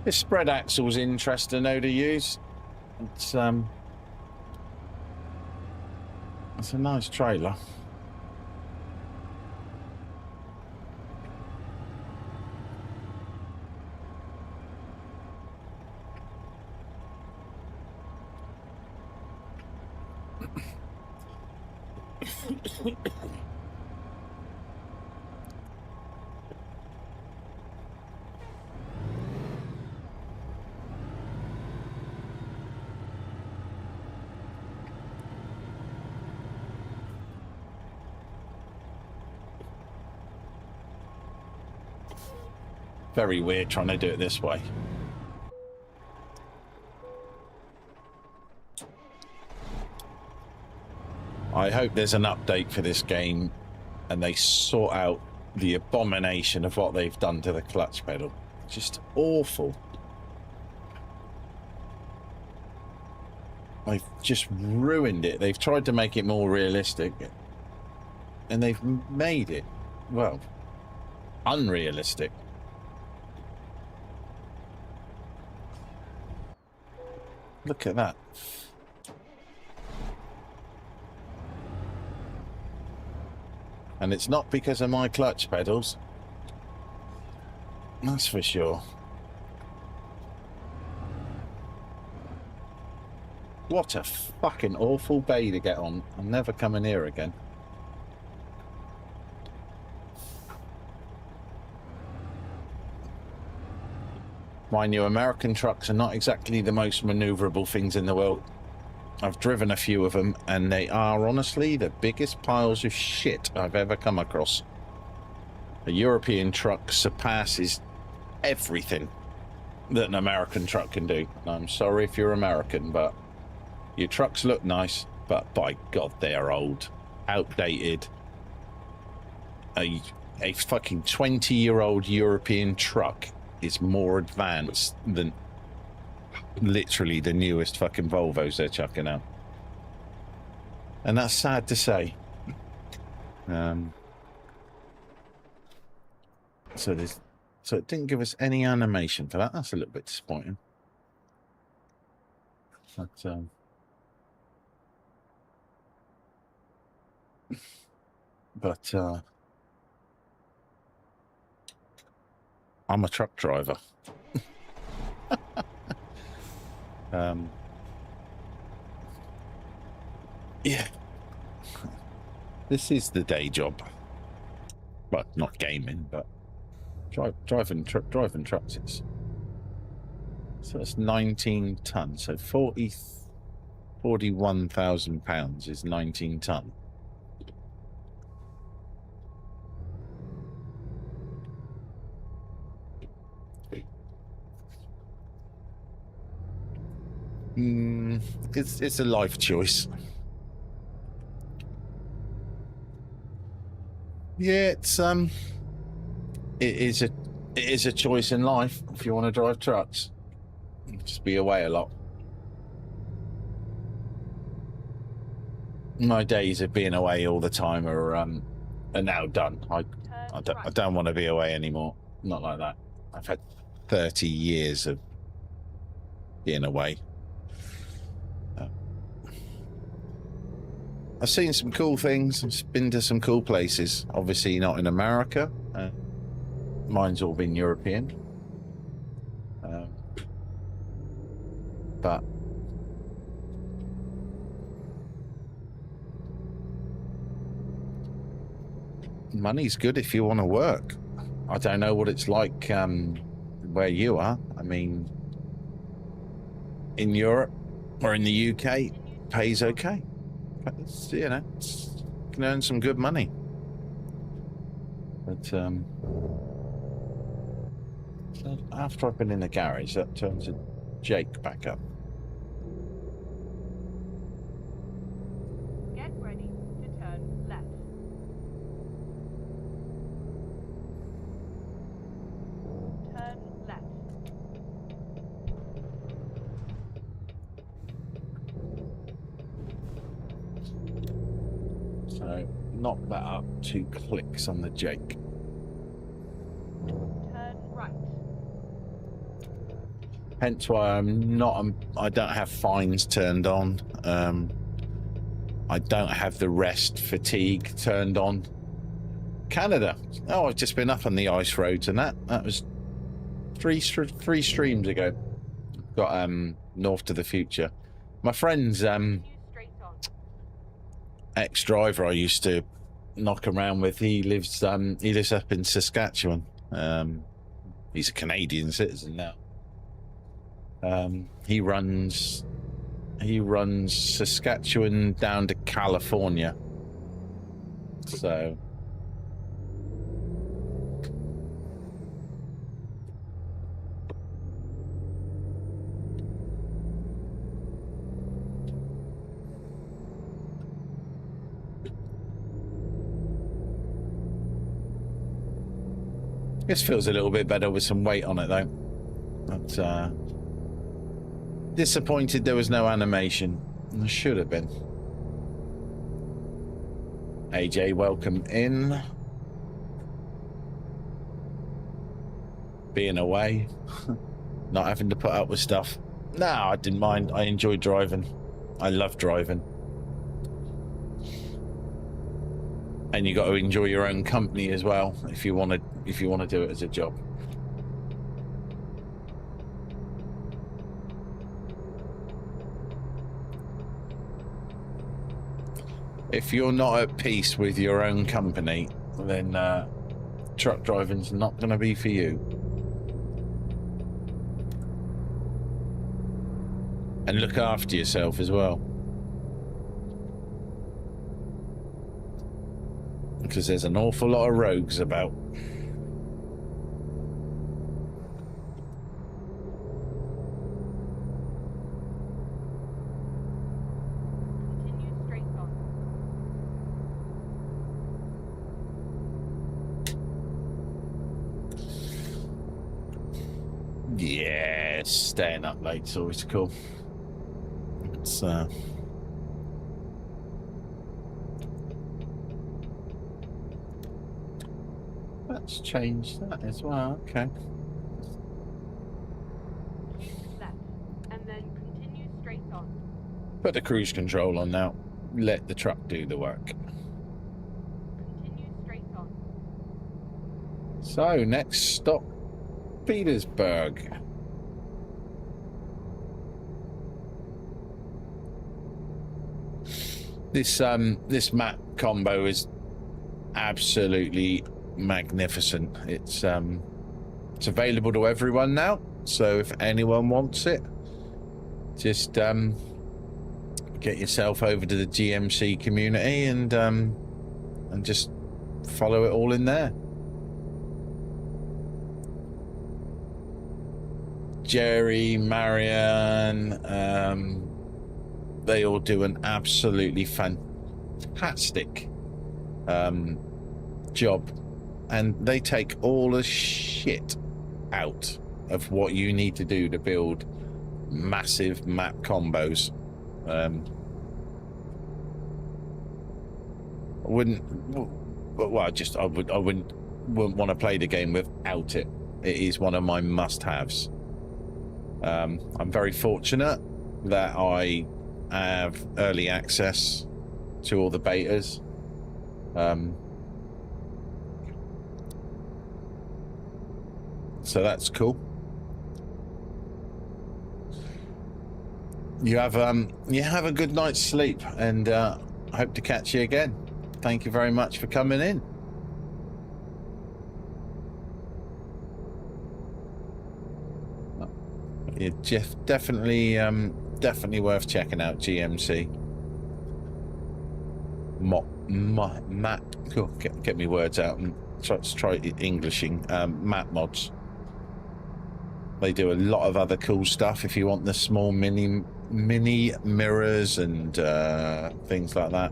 A: This spread axle's interesting though to use. It's a nice trailer. Very weird trying to do it this way. I hope there's an update for this game and they sort out the abomination of what they've done to the clutch pedal. Just awful. They've just ruined it. They've tried to make it more realistic and they've made it, well, unrealistic. Look at that. And it's not because of my clutch pedals. That's for sure. What a fucking awful bay to get on. I'm never coming here again. Mind you, American trucks are not exactly the most maneuverable things in the world. I've driven a few of them, and they are honestly the biggest piles of shit I've ever come across. A European truck surpasses everything that an American truck can do. I'm sorry if you're American, but your trucks look nice, but by God, they are old, outdated. A fucking 20-year-old European truck is more advanced than literally the newest fucking Volvos they're chucking out. And that's sad to say. So it didn't give us any animation for that. That's a little bit disappointing. But I'm a truck driver. Yeah. This is the day job. Well, not gaming, but driving trucks. So it's 19 tons. So 41,000 pounds is 19 ton. It's a life choice. Yeah, it is a choice in life if you want to drive trucks. Just be away a lot. My days of being away all the time are now done. I don't want to be away anymore. Not like that. I've had 30 years of being away. I've seen some cool things. I've been to some cool places. Obviously not in America. Mine's all been European. But money's good if you want to work. I don't know what it's like where you are. I mean, in Europe or in the UK, pays okay. It's, you know, you can earn some good money. But so after I've been in the garage, that turns Jake back up.
B: Get ready to turn left. Turn left.
A: So knock that up 2 clicks on the Jake.
B: Turn right.
A: Hence why I don't have fines turned on. I don't have the rest fatigue turned on. Canada. Oh, I've just been up on the ice roads and that was three streams ago. Got North to the Future. My friend's
B: Continue straight on.
A: ex-driver I used to knock around with, he lives up in Saskatchewan. He's a Canadian citizen now. He runs Saskatchewan down to California. So this feels a little bit better with some weight on it though. But disappointed there was no animation. There should have been. AJ, welcome in. Being away. Not having to put up with stuff. No, I didn't mind. I enjoyed driving. I love driving. And you got to enjoy your own company as well if you want to do it as a job. If you're not at peace with your own company, then truck driving's not going to be for you. And look after yourself as well. Because there's an awful lot of rogues about.
B: Continue straight on.
A: Yeah, staying up late's always cool. It's let's change that as well. Okay.
B: Keep left. And then continue straight on.
A: Put the cruise control on now. Let the truck do the work.
B: Continue straight on.
A: So, next stop, Petersburg. This map combo is absolutely magnificent. It's available to everyone now, so if anyone wants it, just get yourself over to the GMC community and just follow it all in there. Jerry, Marianne, they all do an absolutely fantastic job, and they take all the shit out of what you need to do to build massive map combos. I wouldn't want to play the game without it. It is one of my must-haves. I'm very fortunate that I have early access to all the betas. So that's cool. You have a good night's sleep, and I hope to catch you again. Thank you very much for coming in. Yeah, Jeff, definitely worth checking out GMC. Map. Oh, get me words out and try Englishing. Map mods. They do a lot of other cool stuff. If you want the small mini mirrors and things like that,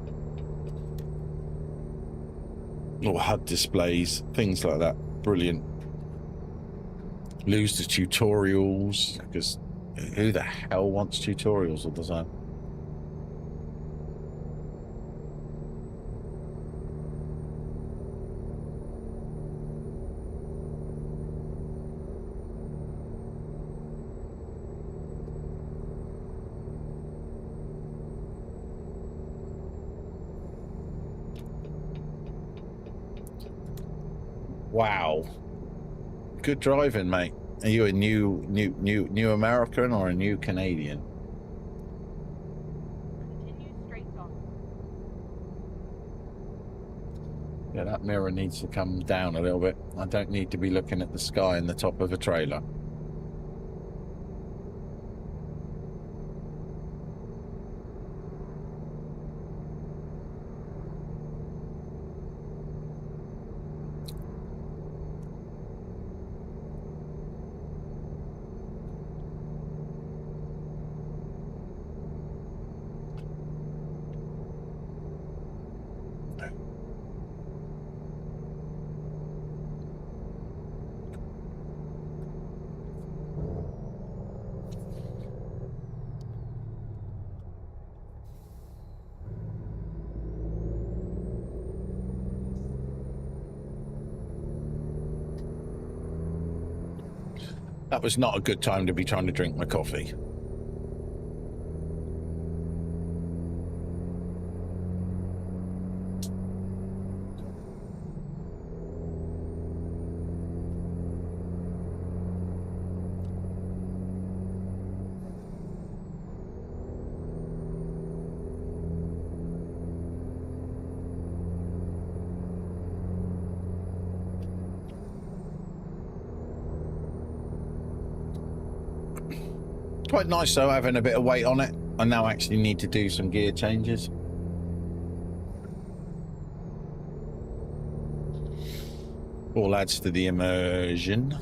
A: or HUD displays, things like that. Brilliant. Lose the tutorials, because who the hell wants tutorials all the time? Wow. Good driving, mate. Are you a new American or a new Canadian?
B: Continue straight on.
A: Yeah, that mirror needs to come down a little bit. I don't need to be looking at the sky in the top of a trailer. That was not a good time to be trying to drink my coffee. Quite nice though, having a bit of weight on it. I now actually need to do some gear changes. All adds to the immersion.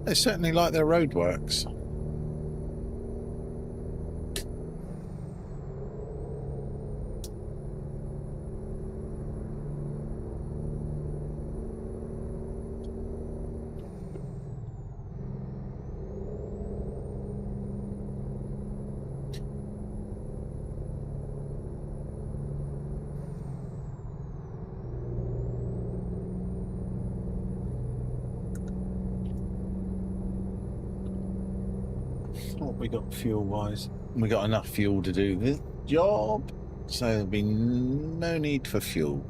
A: They certainly like their roadworks. What we got fuel wise? We got enough fuel to do this job, so there'll be no need for fuel.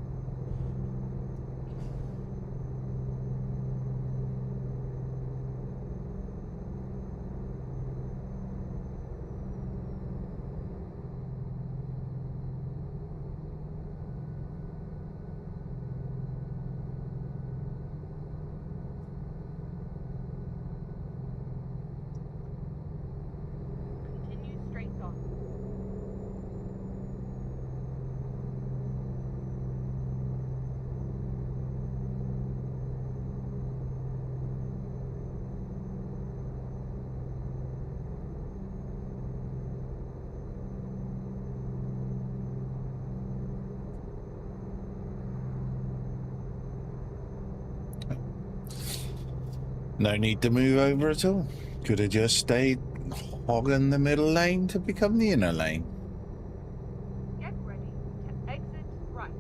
B: Continue straight on.
A: No need to move over at all. Could have just stayed hogging the middle lane to become the inner lane.
B: Get ready to exit right.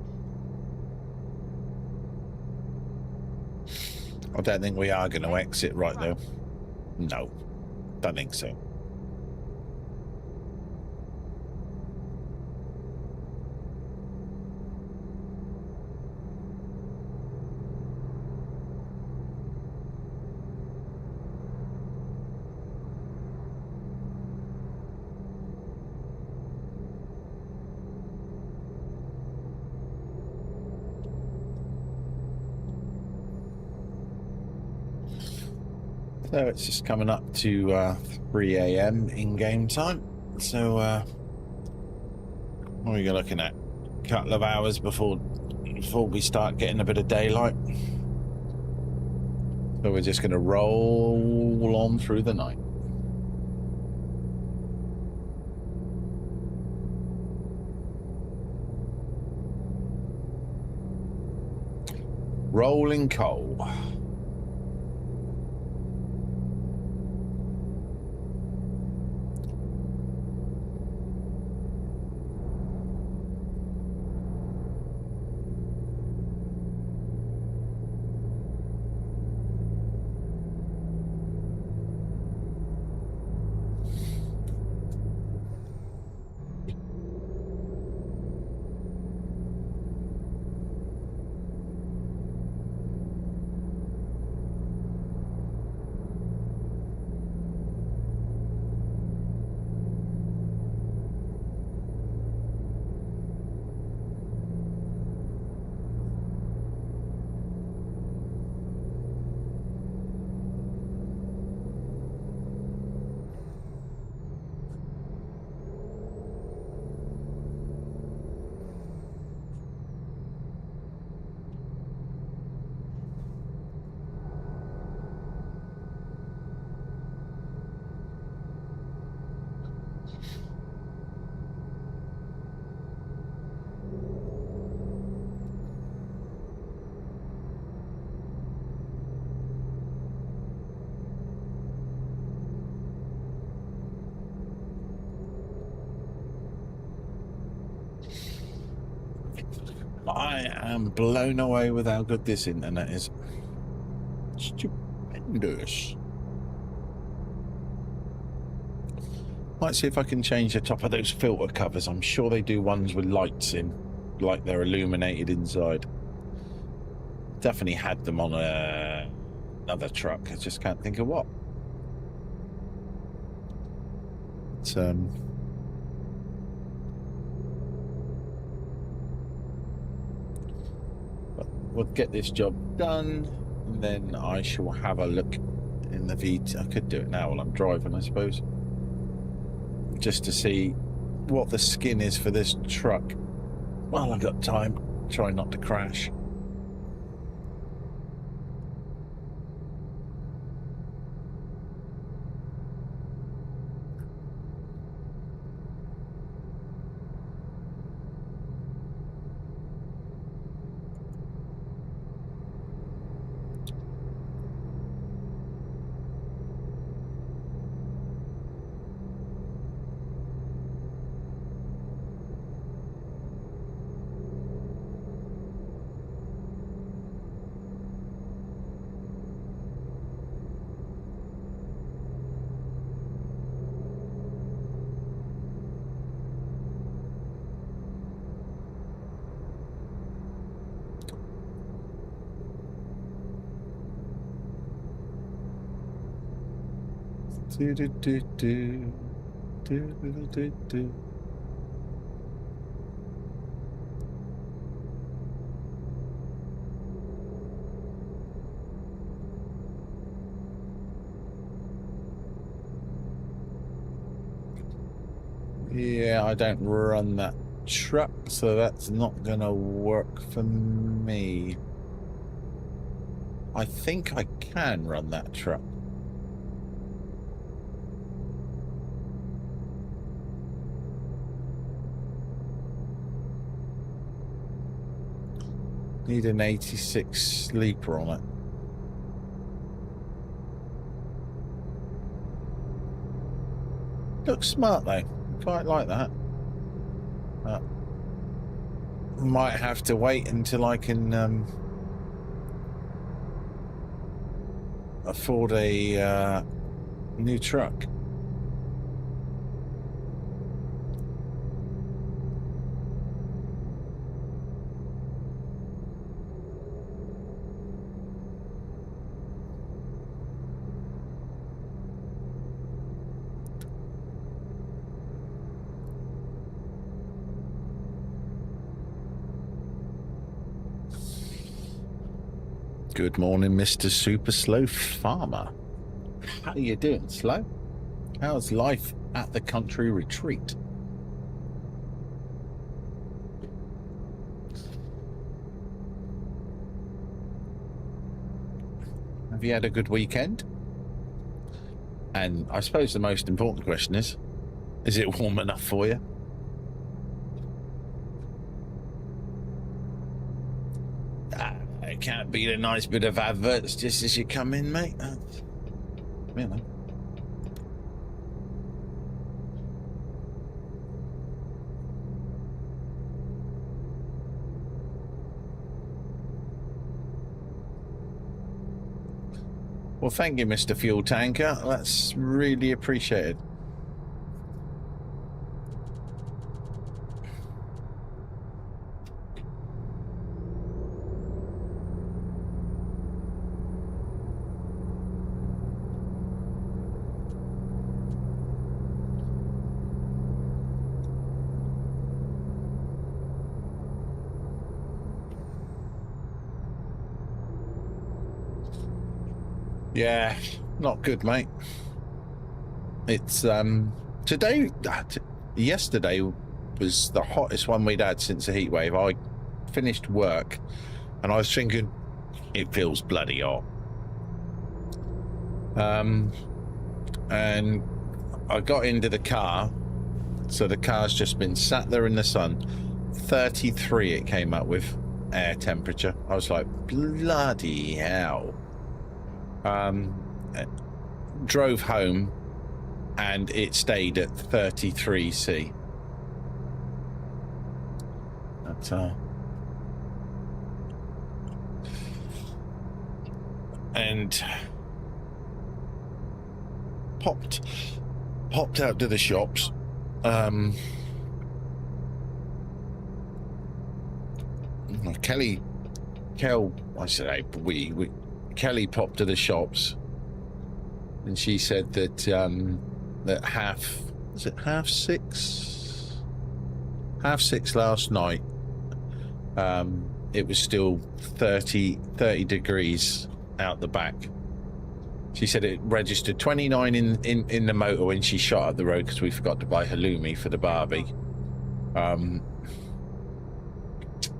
A: I don't think we are going to exit right though. No, don't think so. So it's just coming up to 3 a.m. in-game time. So what are we looking at? A couple of hours before we start getting a bit of daylight. So we're just going to roll on through the night. Rolling coal. I am blown away with how good this internet is. Stupendous. Might see if I can change the top of those filter covers. I'm sure they do ones with lights in, like they're illuminated inside. Definitely had them on another truck. I just can't think of what. But, we'll get this job done, and then I shall have a look in the VT. I could do it now while I'm driving, I suppose, just to see what the skin is for this truck while I've got time. Try not to crash. Do, do, do, do. Do, do, do, do. Yeah, I don't run that truck, so that's not gonna work for me. I think I can run that truck. Need an 86 sleeper on it. Looks smart though. Quite like that. Might have to wait until I can afford a new truck. Good morning, Mr. Super Slow Farmer. How are you doing, Slow? How's life at the country retreat? Have you had a good weekend? And I suppose the most important question is it warm enough for you? It can't beat a nice bit of adverts just as you come in, mate. You know. Well, thank you, Mr. Fuel Tanker. That's really appreciated. Yeah, not good, mate. It's yesterday was the hottest one we'd had since the heat wave. I finished work and I was thinking it feels bloody hot. And I got into the car, so the car's just been sat there in the sun. 33 it came up with air temperature. I was like, bloody hell. Drove home and it stayed at 33 C. But, and popped out to the shops. Kelly, Kelly popped to the shops, and she said that that half six last night, it was still 30 degrees out the back. She said it registered 29 in the motor when she shot up the road because we forgot to buy halloumi for the barbie.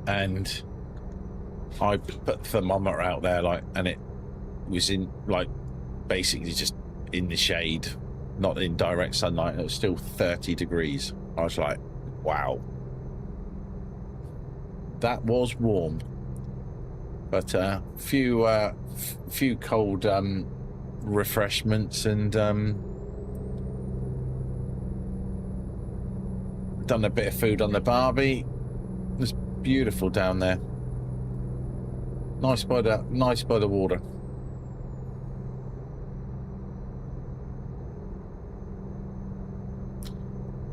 A: And I put the thermometer out there, and it was in, basically just in the shade, not in direct sunlight, and it was still 30 degrees. I was like, wow. That was warm. But few cold refreshments and done a bit of food on the barbie. It was beautiful down there. Nice by the water.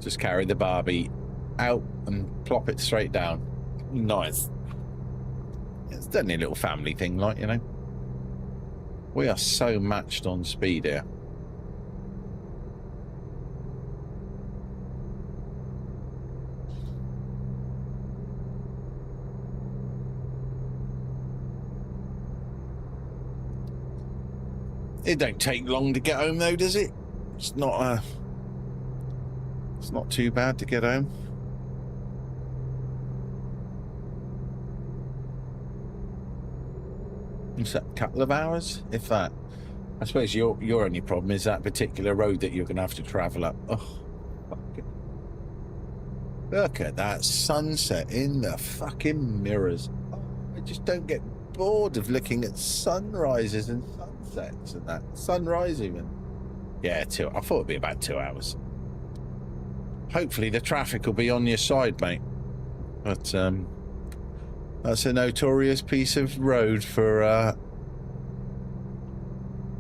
A: Just carry the barbie out and plop it straight down. Nice. It's definitely a little family thing, you know. We are so matched on speed here. It don't take long to get home though, does it? It's not too bad to get home. It's a couple of hours, if that. I suppose your only problem is that particular road that you're going to have to travel up. Oh, fucking. Look at that sunset in the fucking mirrors. Oh, I just don't get bored of looking at sunrises and sunsets and that. Sunrise even. Yeah, I thought it'd be about 2 hours. Hopefully the traffic will be on your side, mate. But that's a notorious piece of road for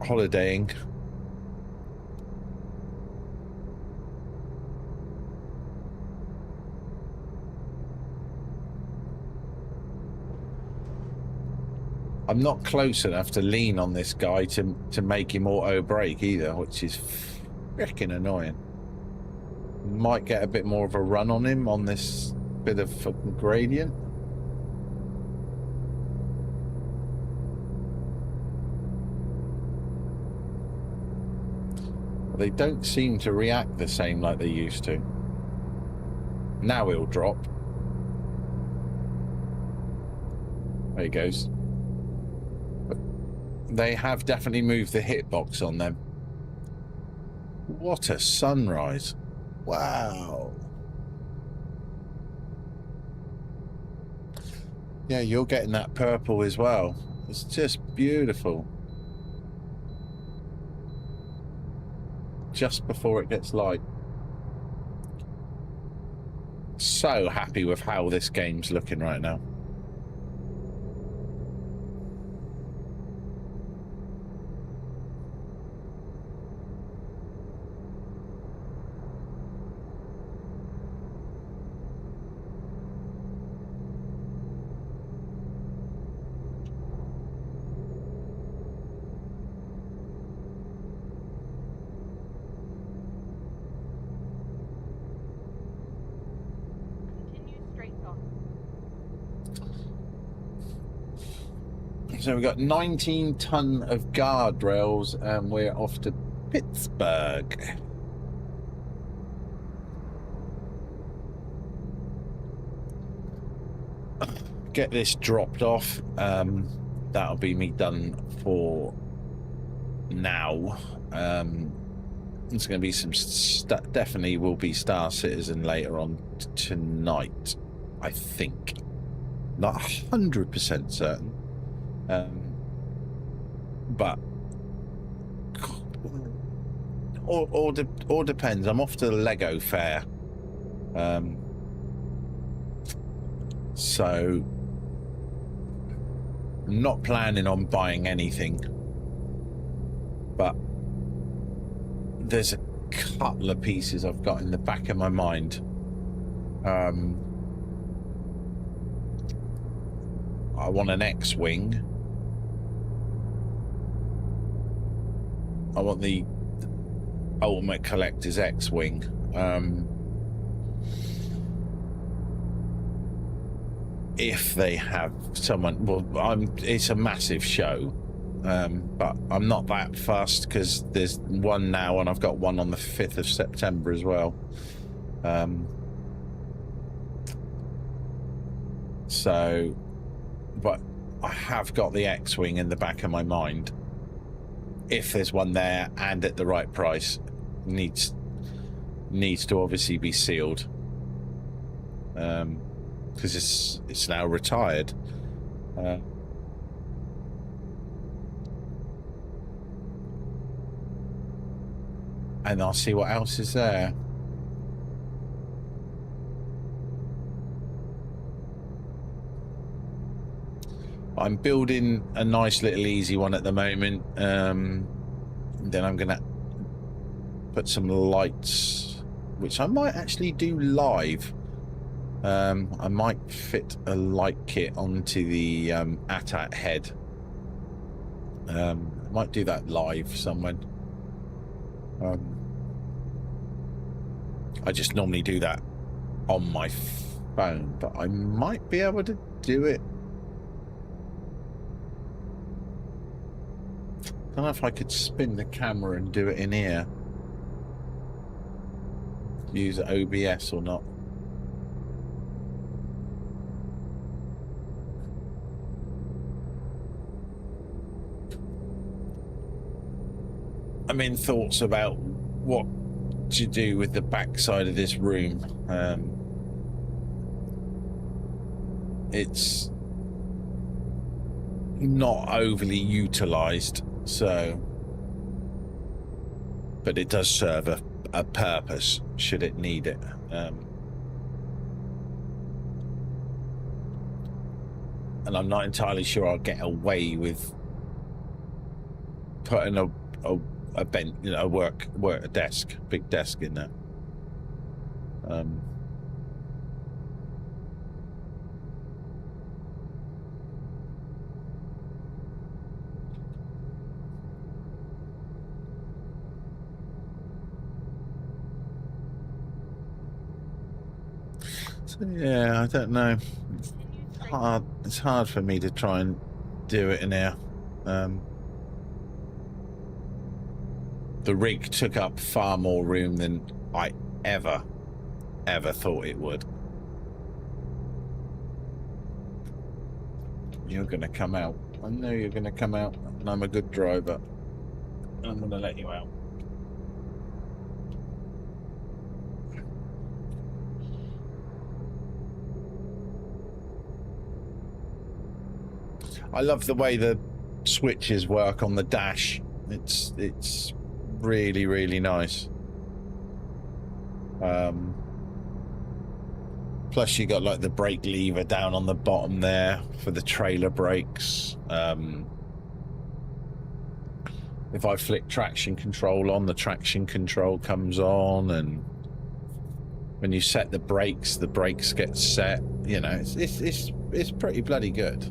A: holidaying. I'm not close enough to lean on this guy to make him auto brake either, which is freaking annoying. Might get a bit more of a run on him on this bit of fucking gradient. They don't seem to react the same like they used to. Now he'll drop. There he goes. But they have definitely moved the hitbox on them. What a sunrise. Wow. Yeah, you're getting that purple as well. It's just beautiful. Just before it gets light. So happy with how this game's looking right now. So we've got 19 ton of guardrails and we're off to Pittsburgh. Get this dropped off. That'll be me done for now. There's going to be some definitely will be Star Citizen later on tonight, I think. Not 100% certain. But all depends. I'm off to the Lego fair, so I'm not planning on buying anything, but there's a couple of pieces I've got in the back of my mind. I want an X-Wing. I want the Ultimate Collector's X-Wing. If they have someone, well, it's a massive show, but I'm not that fussed because there's one now and I've got one on the 5th of September as well. So, but I have got the X-Wing in the back of my mind. If there's one there and at the right price, needs to obviously be sealed, because it's now retired. And I'll see what else is there. I'm building a nice little easy one at the moment. Then I'm gonna put some lights, which I might actually do live. I might fit a light kit onto the ATAT head. I might do that live somewhere. I just normally do that on my phone, but I might be able to do it don't know if I could spin the camera and do it in here. Use OBS or not. I'm in thoughts about what to do with the back side of this room. It's not overly utilized, so, but it does serve a purpose should it need it. And I'm not entirely sure I'll get away with putting a bench, you know, a desk, big desk in there. So yeah, I don't know. It's hard for me to try and do it in here. The rig took up far more room than I ever thought it would. You're going to come out. I know you're going to come out, and I'm a good driver. I'm going to let you out. I love the way the switches work on the dash. It's really, really nice. Plus you got like the brake lever down on the bottom there for the trailer brakes. If I flick traction control on, the traction control comes on, and when you set the brakes get set. You know, it's pretty bloody good.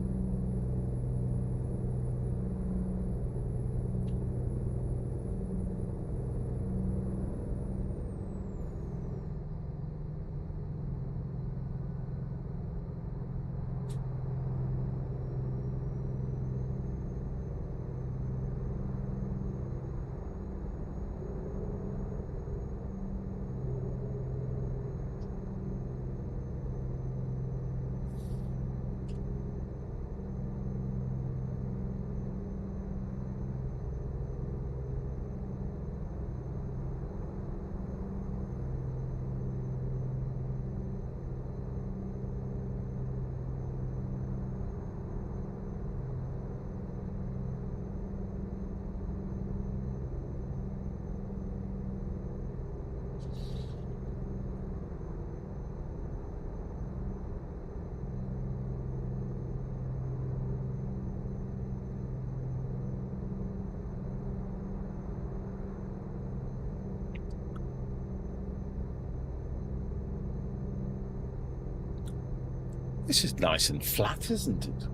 A: This is nice and flat, isn't it?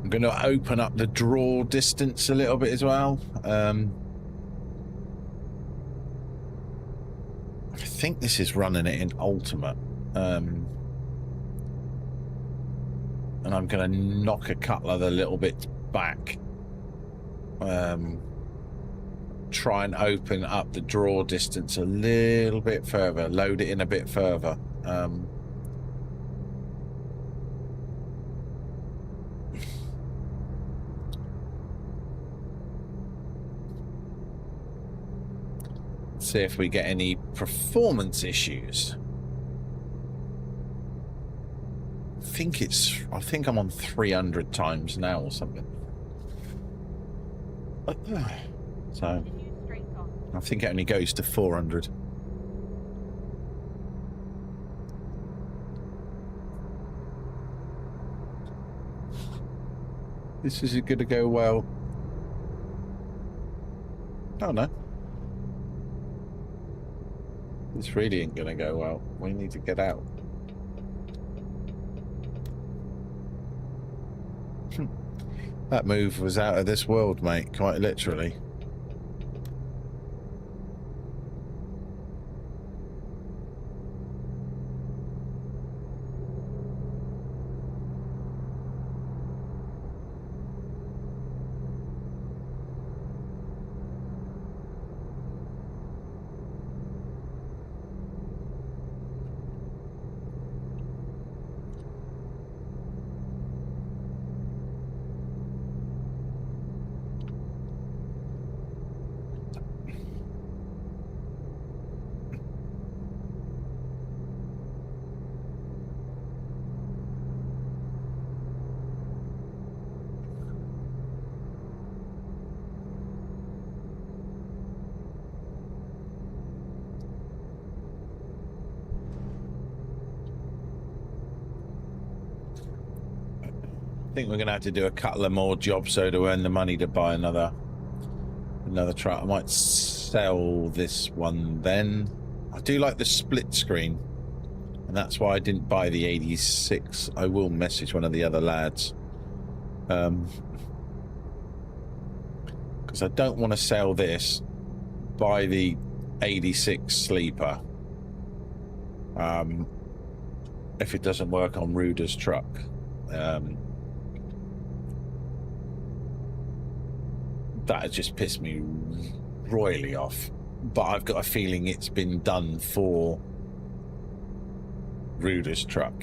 A: I'm going to open up the draw distance a little bit as well. I think this is running it in ultimate. And I'm going to knock a couple of the little bits back. Try and open up the draw distance a little bit further, load it in a bit further. See if we get any performance issues. I think I'm on 300 times now or something. So I think it only goes to 400. This is going to go well. Oh no. This really ain't going to go well. We need to get out. That move was out of this world, mate, quite literally. I think we're going to have to do a couple of more jobs so to earn the money to buy another truck. I might sell this one then. I do like the split screen, and that's why I didn't buy the 86. I will message one of the other lads, because I don't want to sell this, buy the 86 sleeper if it doesn't work on Ruder's truck. That has just pissed me royally off, but I've got a feeling it's been done for Ruder's truck.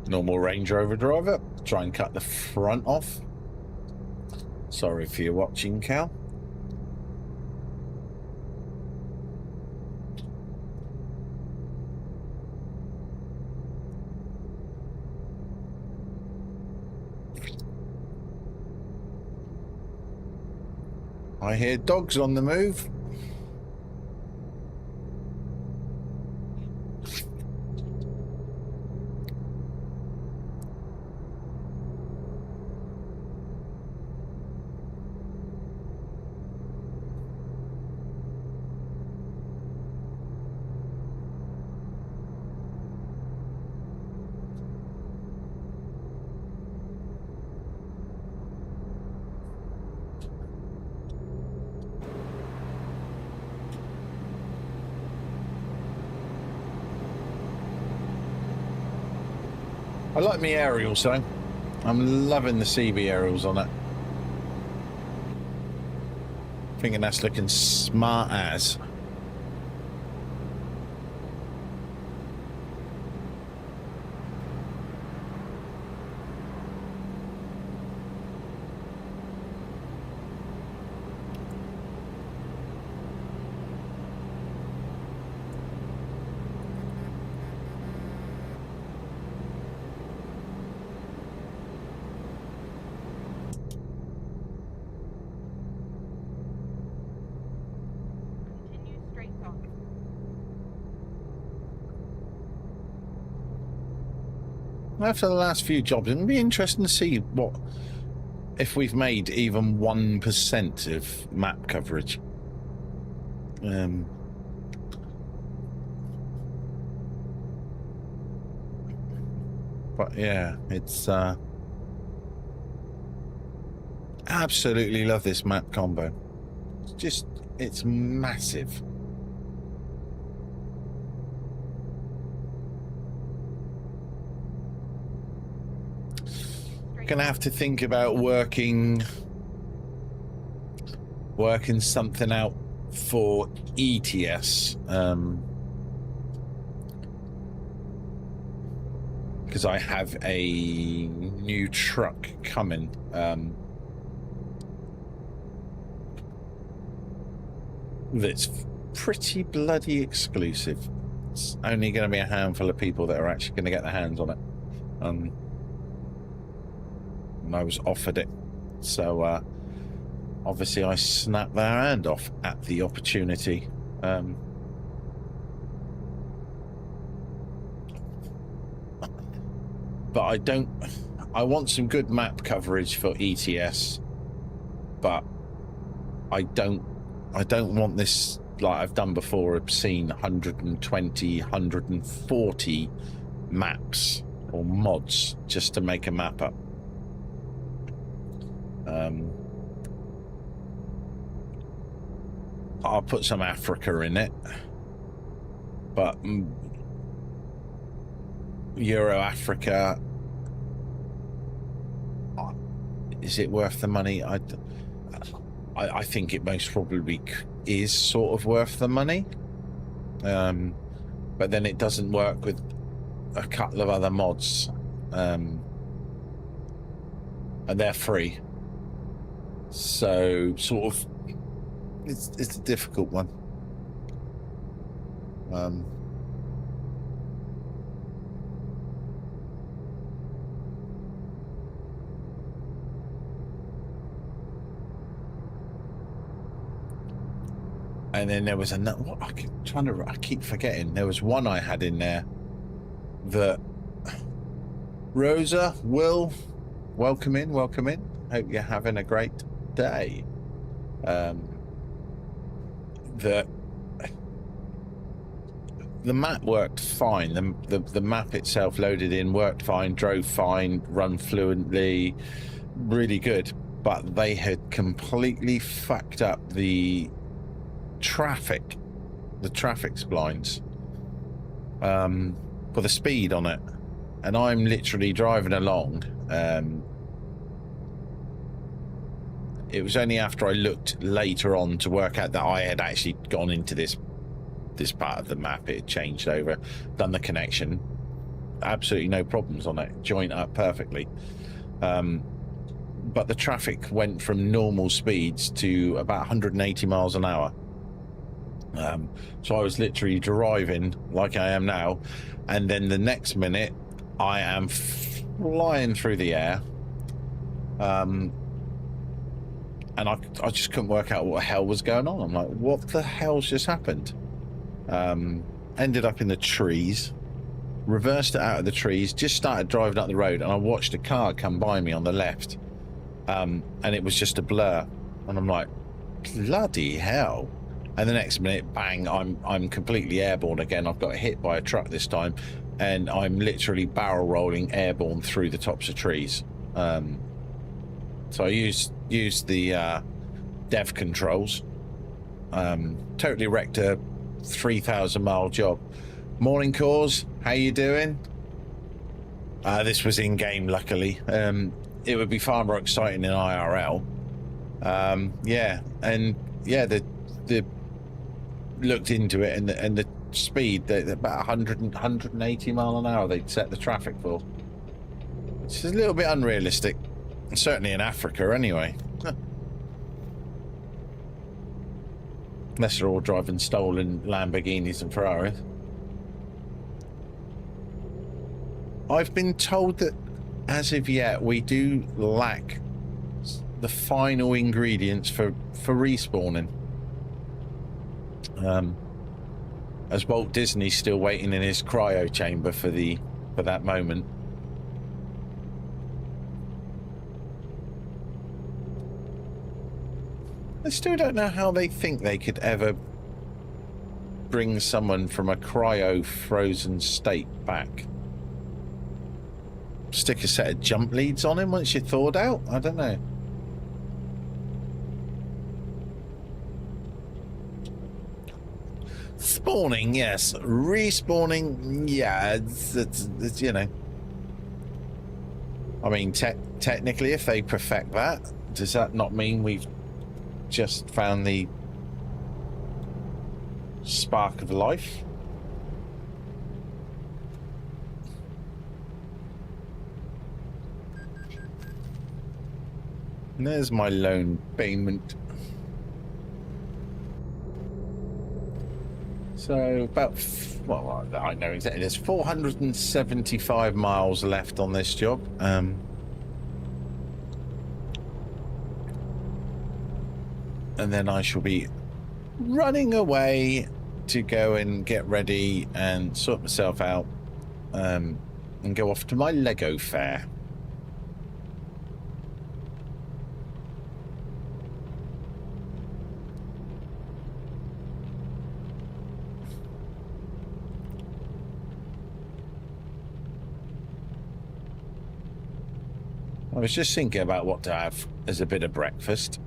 A: Normal Range Rover driver. Try and cut the front off. Sorry if you're watching, Cal. I hear dogs on the move. I like my aerials though. I'm loving the CB aerials on it. Thinking that's looking smart as.
B: Continue straight on.
A: After the last few jobs, it'll be interesting to see what if we've made even 1% of map coverage. But yeah, it's absolutely love this map combo. It's massive. Gonna have to think about working something out for ATS, because I have a new truck coming, that's pretty bloody exclusive. It's only going to be a handful of people that are actually going to get their hands on it, and I was offered it, so obviously I snapped their hand off at the opportunity. But I want some good map coverage for ETS, but I don't want this like I've done before. I've seen 120, 140 maps or mods just to make a map up. I'll put some Africa in it, but Euro Africa, is it worth the money? I think it most probably is sort of worth the money, but then it doesn't work with a couple of other mods, and they're free, so sort of it's a difficult one. And then there was another. What I keep forgetting. There was one I had in there that Rosa, Will, welcome in. Hope you're having a great day. The map worked fine. The map itself loaded in, worked fine, drove fine, run fluently, really good. But they had completely fucked up the traffic splines for the speed on it, and I'm literally driving along. It was only after I looked later on to work out that I had actually gone into this part of the map. It had changed over, done the connection, absolutely no problems on it, joint up perfectly, but the traffic went from normal speeds to about 180 miles an hour. So I was literally driving like I am now, and then the next minute I am flying through the air, and I just couldn't work out what the hell was going on. I'm like, what the hell's just happened? Ended up in the trees, reversed it out of the trees, just started driving up the road, and I watched a car come by me on the left, and it was just a blur, and I'm like, bloody hell. And the next minute, bang, I'm completely airborne again. I've got hit by a truck this time, and I'm literally barrel rolling airborne through the tops of trees. So I used the dev controls. Totally wrecked a 3,000 mile job. Morning, Cause, how you doing? This was in game, luckily. It would be far more exciting in IRL. Yeah, and yeah, the looked into it, and the speed, about 180 mile an hour they'd set the traffic for, which is a little bit unrealistic, certainly in Africa anyway. Unless they're all driving stolen Lamborghinis and Ferraris. I've been told that as of yet we do lack the final ingredients for respawning. As Walt Disney's still waiting in his cryo chamber for that moment. I still don't know how they think they could ever bring someone from a cryo frozen state back. Stick a set of jump leads on him once you're thawed out? I don't know. Spawning, yes. Respawning, yeah. It's you know. I mean, technically, if they perfect that, does that not mean we've just found the spark of life? And there's my lone payment. So about, well, I know exactly, there's 475 miles left on this job. And then I shall be running away to go and get ready and sort myself out, and go off to my Lego fair. I was just thinking about what to have as a bit of breakfast.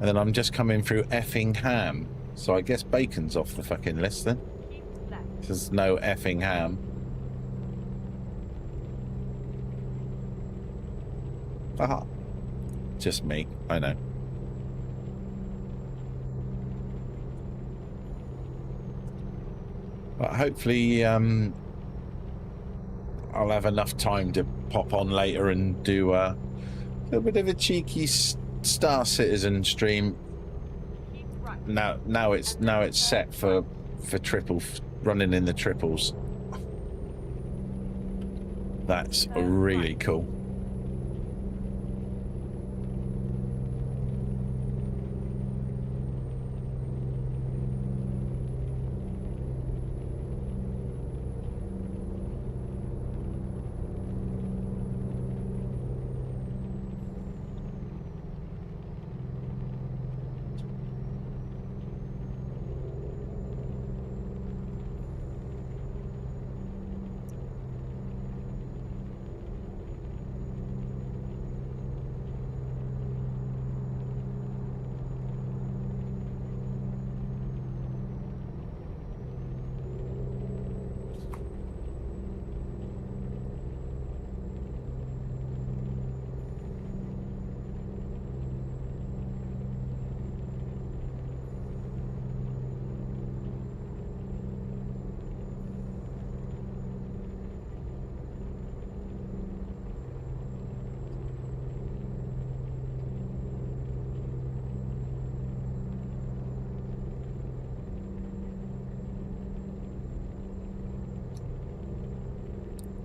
A: And then I'm just coming through Effingham. So I guess bacon's off the fucking list then.
B: Keep left.
A: There's no Effingham. Aha. Just me, I know. But hopefully I'll have enough time to pop on later and do a little bit of a cheeky Star Citizen stream.
B: Keep right.
A: Now it's set for running in the triples. That's really cool.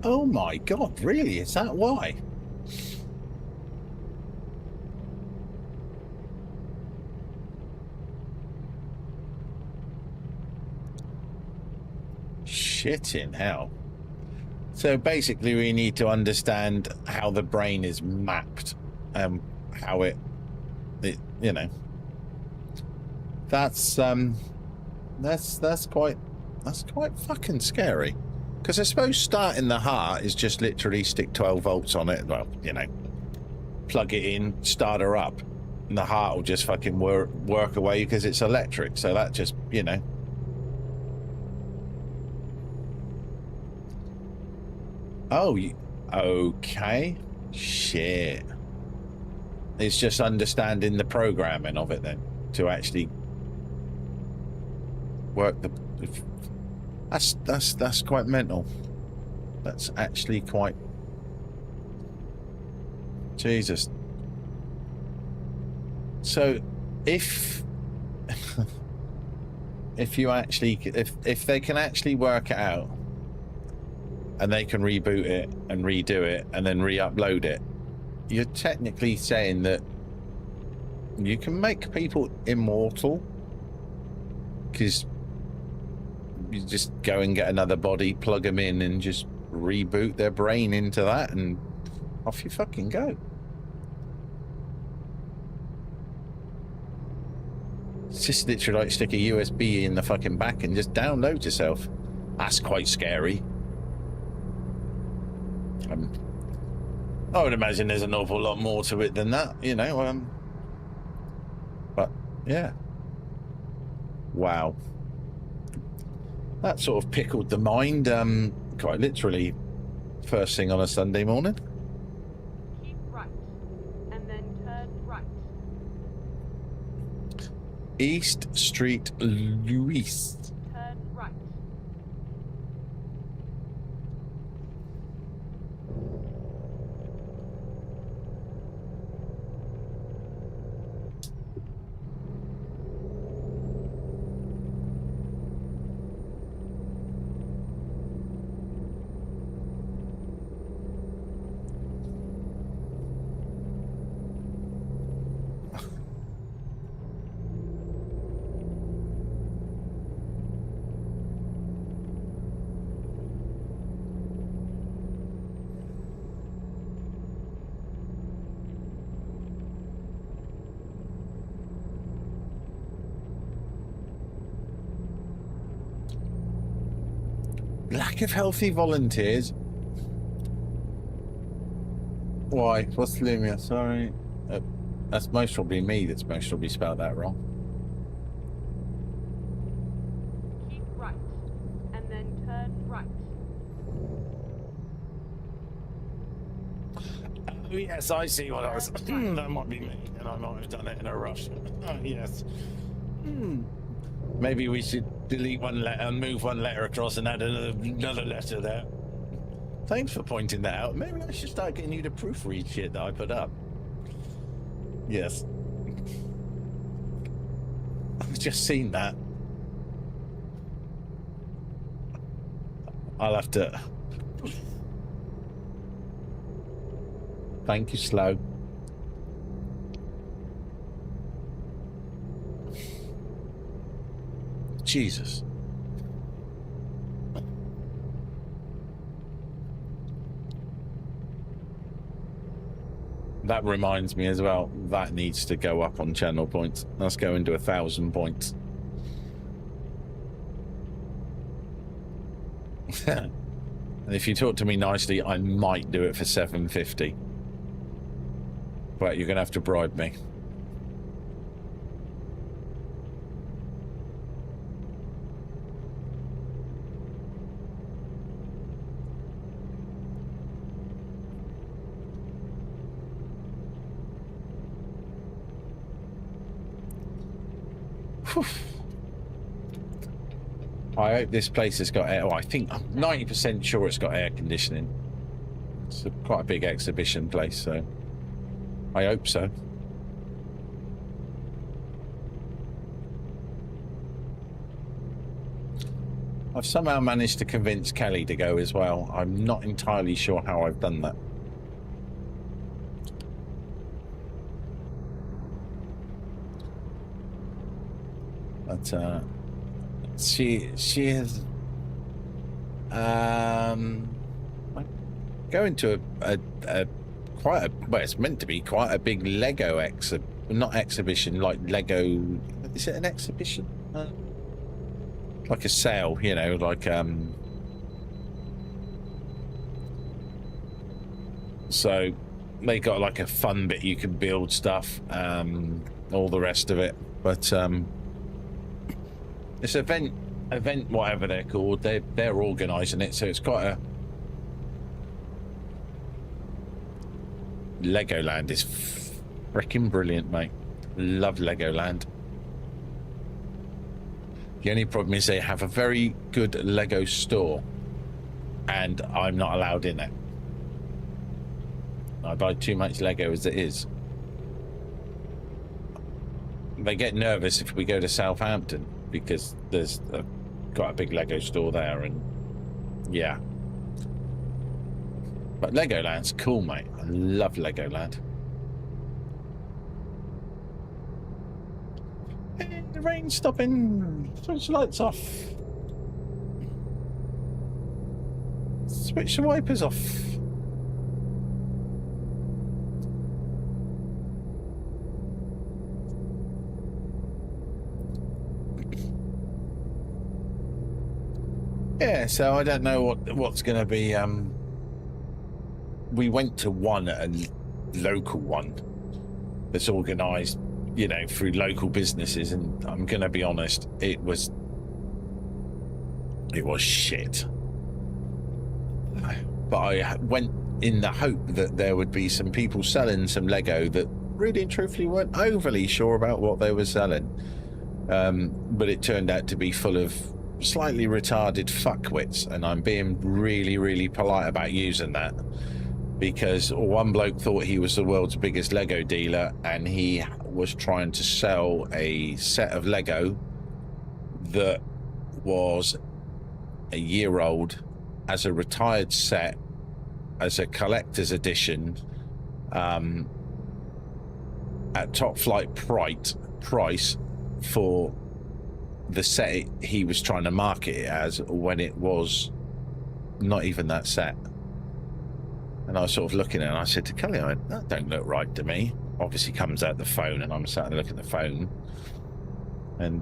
A: Oh my god, really? Is that why? Shit in hell. So basically we need to understand how the brain is mapped, how it you know. That's quite fucking scary. Because I suppose starting the heart is just literally stick 12 volts on it. Well, you know, plug it in, start her up, and the heart will just fucking work away because it's electric. So that just, you know. Oh, okay. Shit. It's just understanding the programming of it then to actually work the. That's quite mental. That's actually quite. Jesus. So, if you actually, if they can actually work it out, and they can reboot it and redo it and then re-upload it, you're technically saying that you can make people immortal, because you just go and get another body, plug them in, and just reboot their brain into that, and off you fucking go. It's just literally like stick a USB in the fucking back and just download yourself. That's quite scary. I would imagine there's an awful lot more to it than that, you know. But yeah, wow, that sort of pickled the mind. Quite literally, first thing on a Sunday morning.
B: Keep right, and then turn right.
A: East Street, Louis.
B: Turn right.
A: Lack of healthy volunteers. Why? What's Lumia? Sorry. That's most probably me that's most probably spelled that wrong.
B: Keep right, and then turn right.
A: Oh, yes, I see what I was... that might be me, and I might have done it in a rush. Oh, yes. Maybe we should delete one letter and move one letter across and add another letter there. Thanks for pointing that out. Maybe I should start getting you to proofread shit that I put up. Yes. I've just seen that. I'll have to... Thank you, Slow. Jesus. That reminds me as well, that needs to go up on channel points. That's going to 1,000 points. And if you talk to me nicely, I might do it for 750. But you're going to have to bribe me. I hope this place has got air. Oh, I think I'm 90% sure it's got air conditioning. It's quite a big exhibition place, so I hope so. I've somehow managed to convince Kelly to go as well. I'm not entirely sure how I've done that. But she is going to a quite a, well, it's meant to be quite a big Lego not exhibition, like Lego, is it an exhibition? Like a sale, you know, like so they got like a fun bit you can build stuff, all the rest of it, but this event whatever they're called, they're organising it, so it's quite a... Legoland is freaking brilliant, mate. Love Legoland. The only problem is they have a very good Lego store, and I'm not allowed in it. I buy too much Lego as it is. They get nervous if we go to Southampton, because there's quite a big Lego store there, and yeah. But Legoland's cool, mate. I love Legoland. Hey, the rain's stopping. Switch the lights off. Switch the wipers off. Yeah, so I don't know what's going to be. We went to one at a local one that's organised, you know, through local businesses, and I'm going to be honest, it was shit. But I went in the hope that there would be some people selling some Lego that really and truthfully weren't overly sure about what they were selling. But it turned out to be full of slightly retarded fuckwits, and I'm being really, really polite about using that, because one bloke thought he was the world's biggest Lego dealer, and he was trying to sell a set of Lego that was a year old as a retired set, as a collector's edition, at top flight price for the set he was trying to market it as, when it was not even that set. And I was sort of looking at it, and I said to Kelly, I went, that don't look right to me. Obviously comes out the phone, and I'm sat there looking at the phone and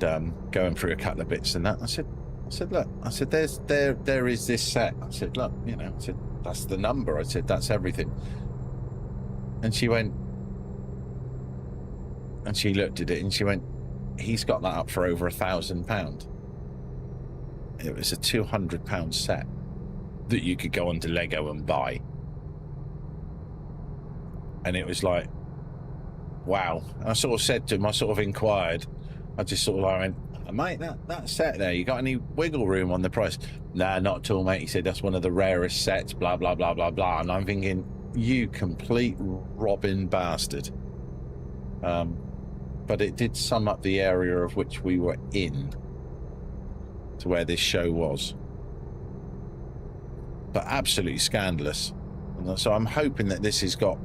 A: going through a couple of bits and that. I said, look, I said, there is this set. I said, look, you know, I said, that's the number. I said, that's everything. And she went, And she looked at it and she went, he's got that up for over £1,000. It was a £200 set that you could go onto Lego and buy. And it was like, wow. I sort of said to him, I sort of inquired, I just sort of like went, mate, that set there, you got any wiggle room on the price? Nah, not at all, mate. He said that's one of the rarest sets, blah, blah, blah, blah, blah. And I'm thinking, you complete robbing bastard. But it did sum up the area of which we were in to where this show was. But absolutely scandalous. And so I'm hoping that this has got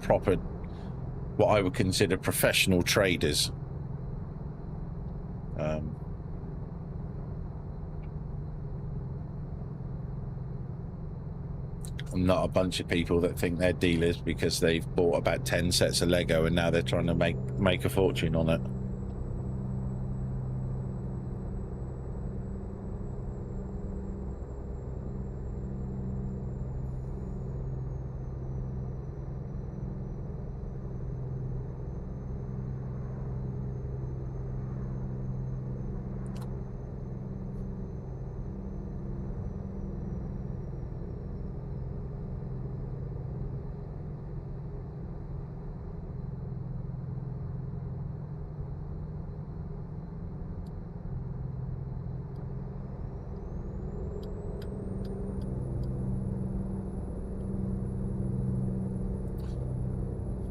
A: proper, what I would consider professional traders. Not a bunch of people that think they're dealers because they've bought about 10 sets of Lego and now they're trying to make a fortune on it.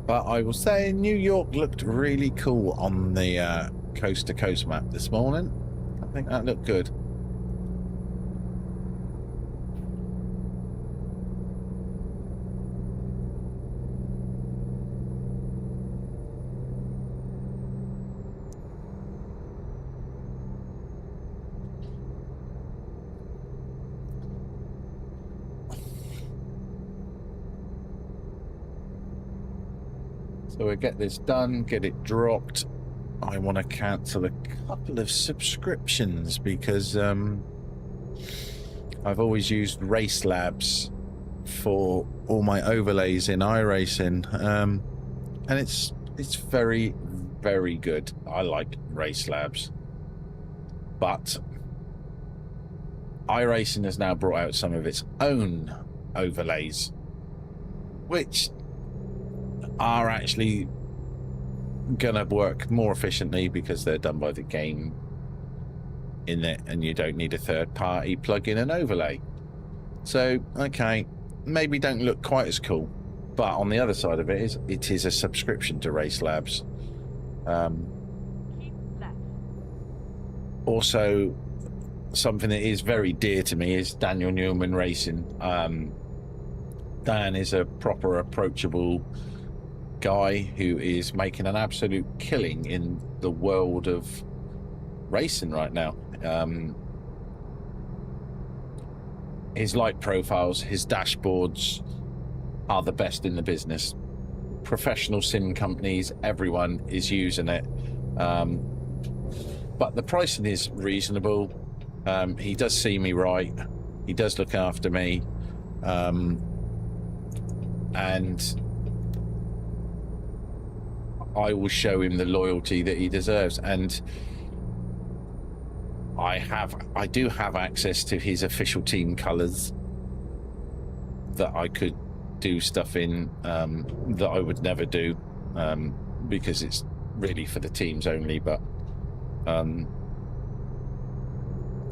A: But I will say New York looked really cool on the coast-to-coast map this morning. I think that looked good. So we'll get this done, get it dropped. I want to cancel a couple of subscriptions because I've always used Race Labs for all my overlays in iRacing, and it's very, very good. I like Race Labs, but iRacing has now brought out some of its own overlays, which are actually gonna work more efficiently because they're done by the game in it and you don't need a third party plug in and overlay. So okay, maybe don't look quite as cool, but on the other side of it is a subscription to Race Labs.
B: Keep left.
A: Also, something that is very dear to me is Daniel Newman Racing. Dan is a proper approachable guy who is making an absolute killing in the world of racing right now. His light profiles, his dashboards are the best in the business. Professional sim companies, everyone is using it, but the pricing is reasonable. He does see me right, he does look after me, and I will show him the loyalty that he deserves. And I do have access to his official team colors that I could do stuff in that I would never do because it's really for the teams only. But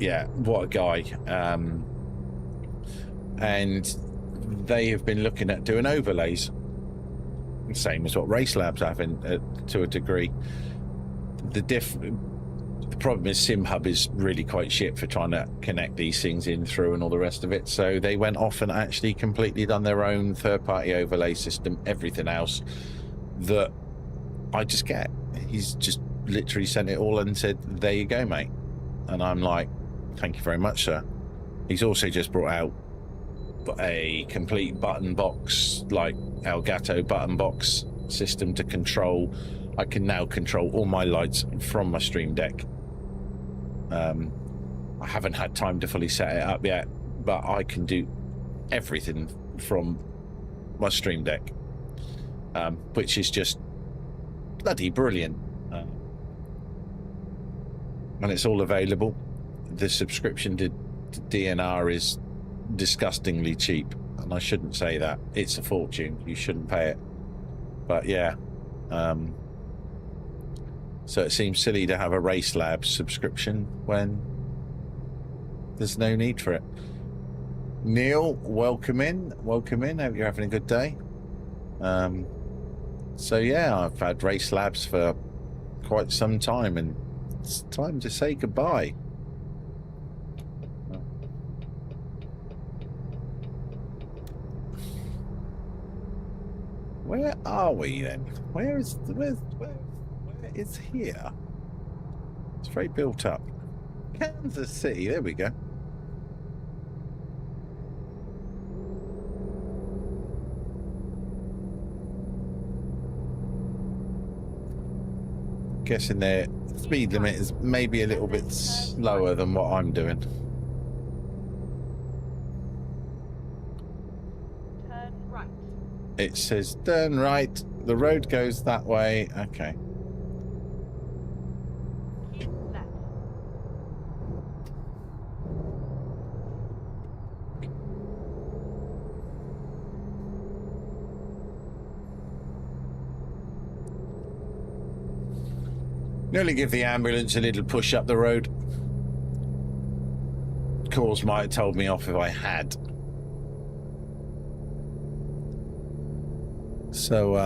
A: yeah, what a guy. And they have been looking at doing overlays, same as what Race Labs have to a degree. The problem is SimHub is really quite shit for trying to connect these things in through and all the rest of it. So they went off and actually completely done their own third-party overlay system, everything else that I just get. He's just literally sent it all and said, there you go, mate. And I'm like, thank you very much, sir. He's also just brought out a complete button box, like Elgato button box system to control. I can now control all my lights from my Stream Deck. I haven't had time to fully set it up yet, but I can do everything from my Stream Deck, which is just bloody brilliant. and it's all available. The subscription to DNR is disgustingly cheap, and I shouldn't say that. It's a fortune. You shouldn't pay it. But yeah, so it seems silly to have a Race Lab subscription when there's no need for it. Neil, welcome in. Welcome in. Hope you're having a good day. So yeah, I've had Race Labs for quite some time, and it's time to say goodbye. Where are we then? Where is here? It's very built up. Kansas City, there we go. Guessing their speed limit is maybe a little bit slower than what I'm doing.
B: Turn right.
A: It says turn right. The road goes that way. Okay.
B: Keep left.
A: Nearly give the ambulance a little push up the road. Cause might have told me off if I had. So,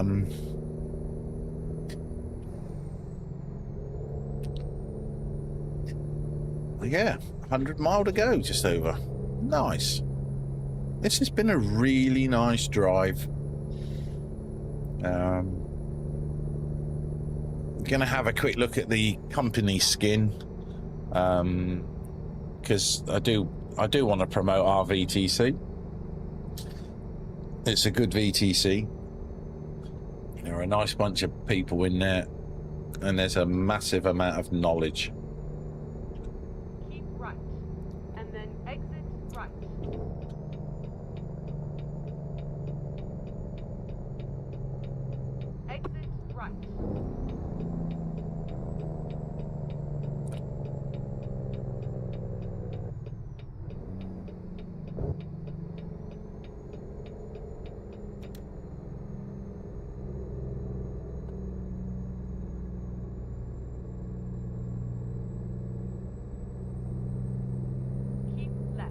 A: yeah, 100 mile to go, just over. Nice. This has been a really nice drive. Gonna have a quick look at the company skin, because I do want to promote our VTC. It's a good VTC. There are a nice bunch of people in there, and there's a massive amount of knowledge.
B: Keep right. And then exit right. Exit right. Keep left.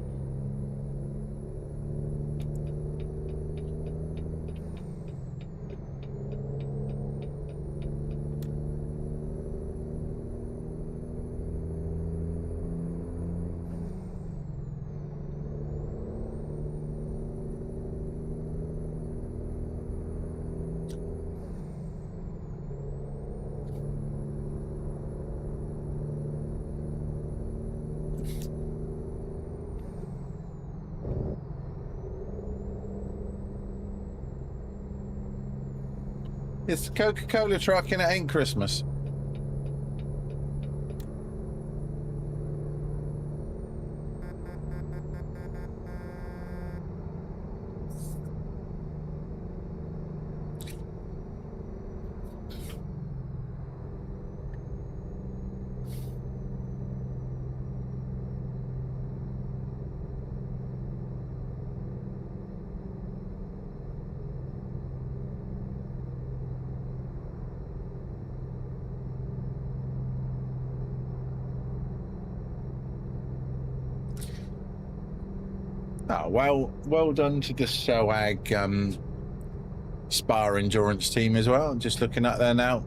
A: It's the Coca-Cola truck and it ain't Christmas. Oh, well done to the SOAG Spa Endurance team as well. I'm just looking at there now.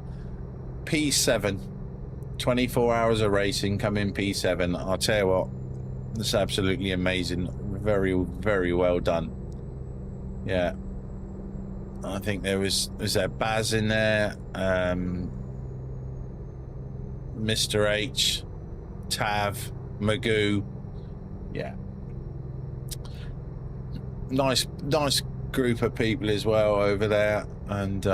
A: P7, 24 hours of racing, come in P7. I'll tell you what, that's absolutely amazing. Very, very well done. Yeah. I think was there Baz in there, Mr. H, Tav, Magoo. Yeah. Nice group of people as well over there, and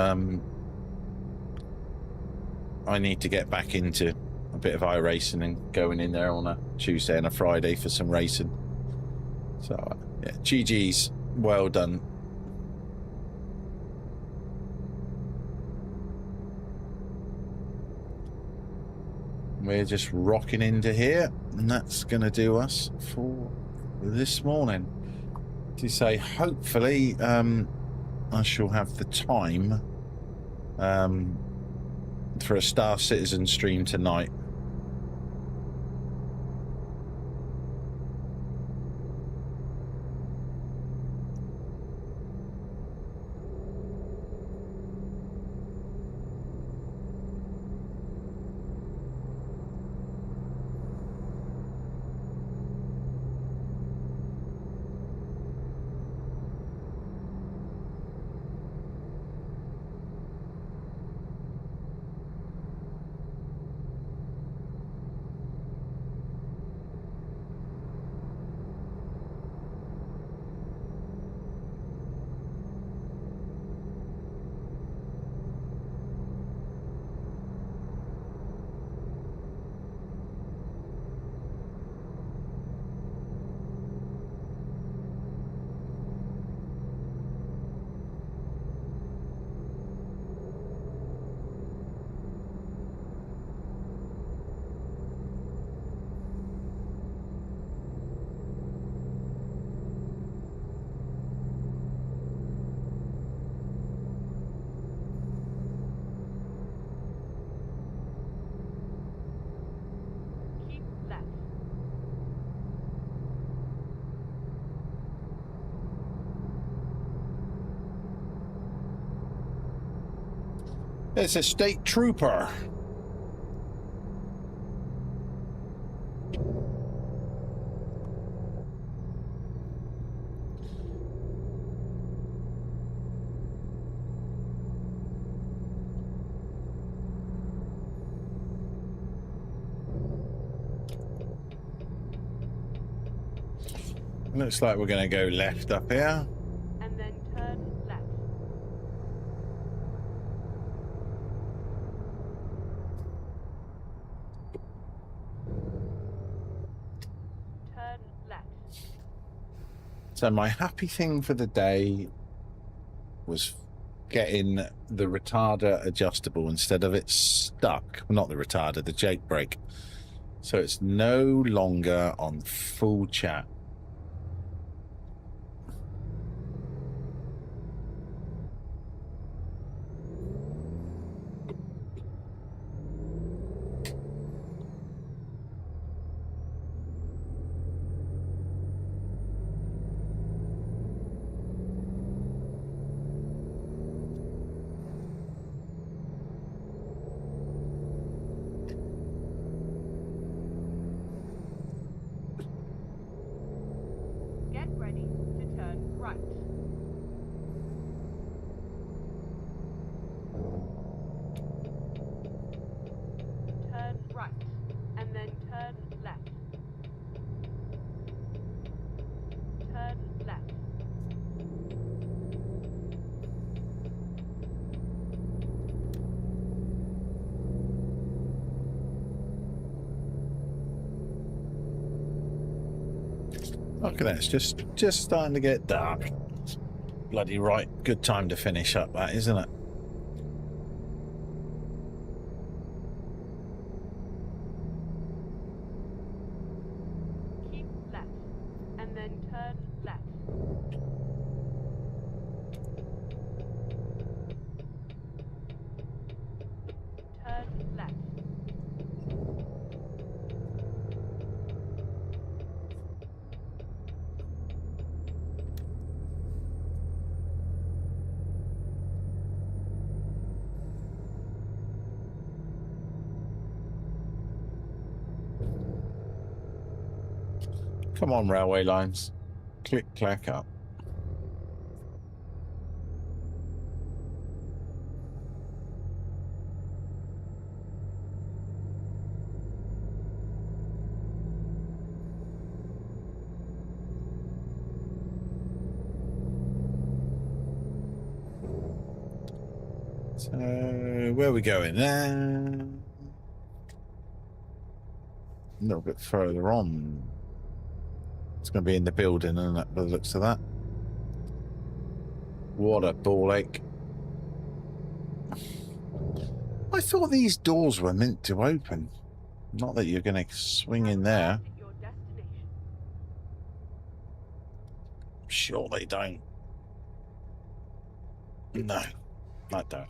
A: I need to get back into a bit of iRacing and going in there on a Tuesday and a Friday for some racing. So yeah, GG's, well done. we're just rocking into here, and that's going to do us for this morning. To say, hopefully, I shall have the time for a Star Citizen stream tonight.
B: Keep left.
A: It's a state trooper. Looks like we're going to go left up here.
B: And then turn left. Turn left.
A: So my happy thing for the day was getting the retarder adjustable instead of it stuck. Well, not the retarder, the Jake brake. So it's no longer on full chat.
B: Get ready to turn right. Turn right. And then turn left. Turn left.
A: Look at that, it's just starting to get dark. Bloody right, good time to finish up that, isn't it?
B: Keep left. And then turn left. Turn left.
A: Come on, railway lines. Click, clack up. So, where are we going? A little bit further on. It's going to be in the building, isn't it, by the looks of that? What a ball ache. I thought these doors were meant to open. Not that you're going to swing
B: Have
A: in there.
B: arrived at your destination.
A: Sure they don't. No, I don't.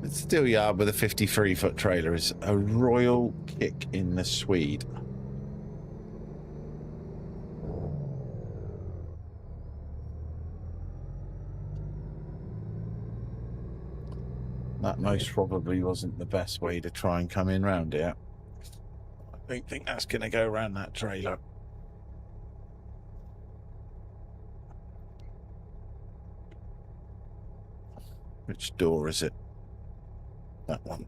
A: The steel yard with a 53-foot trailer is a royal kick in the Swede. That most probably wasn't the best way to try and come in round here. I don't think that's going to go around that trailer. Which door is it? That one.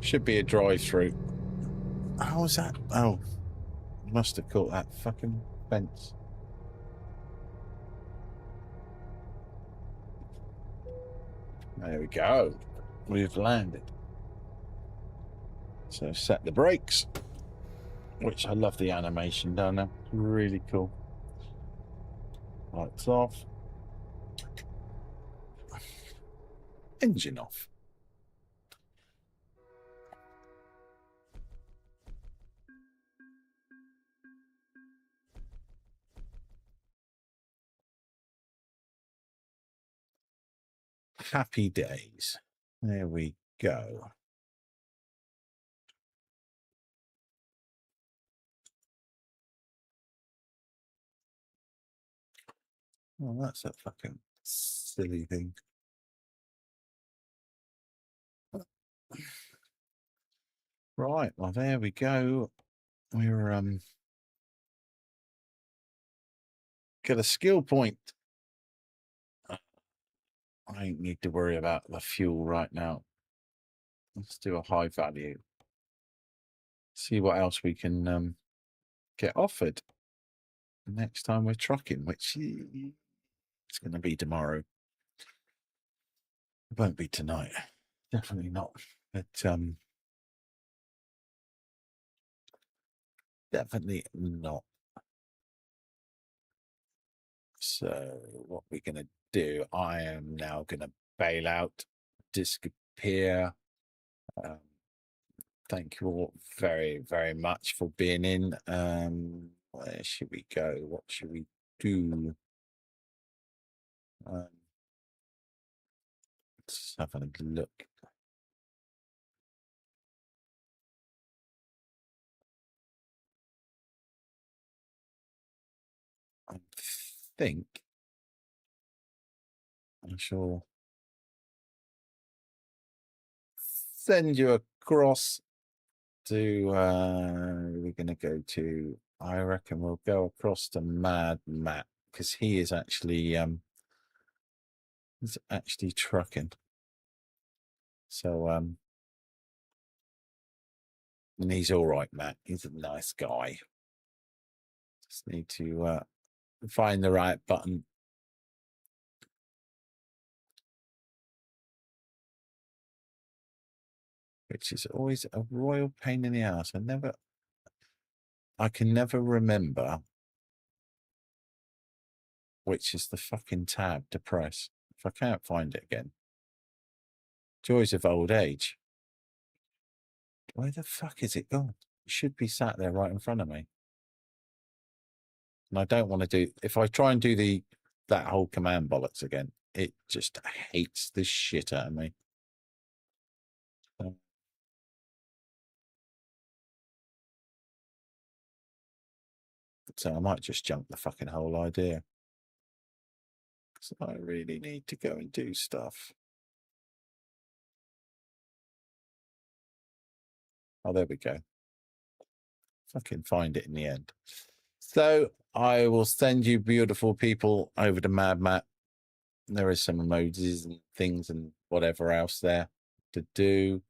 A: Should be a drive-through. How was that? Oh, must have caught that fucking fence. There we go. We've landed. So set the brakes, which I love the animation down there. Really cool. Lights off. Engine off. Happy days. There we go. Well, that's a fucking silly thing. Right, well, there we go. We're got a skill point. I don't need to worry about the fuel right now. Let's do a high value. See what else we can get offered next time we're trucking, which it's going to be tomorrow. It won't be tonight. Definitely not. But definitely not. So what we're going to do, I am now going to bail out, disappear. Thank you all very, very much for being in. Where should we go? What should we do? Let's have a look. I think I shall send you across to we're gonna go to, I reckon we'll go across to Mad Matt, because he is actually he's actually trucking. So and he's all right, Matt. He's a nice guy. Just need to find the right button. Which is always a royal pain in the ass. I can never remember which is the fucking tab to press if I can't find it again. Joys of old age. Where the fuck is it gone? It should be sat there right in front of me. And I don't want to do, if I try and do that whole command bollocks again, it just hates the shit out of me. So I might just junk the fucking whole idea. So I really need to go and do stuff. Oh, there we go. fucking find it in the end. So I will send you beautiful people over to Mad Matt. There is some emojis and things and whatever else there to do.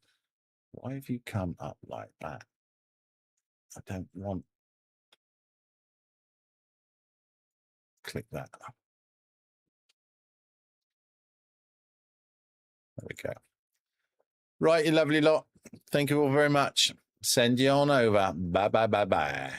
A: Why have you come up like that? I don't want. Click that. There we go. Right, you lovely lot. Thank you all very much. Send you on over. Bye, bye, bye, bye.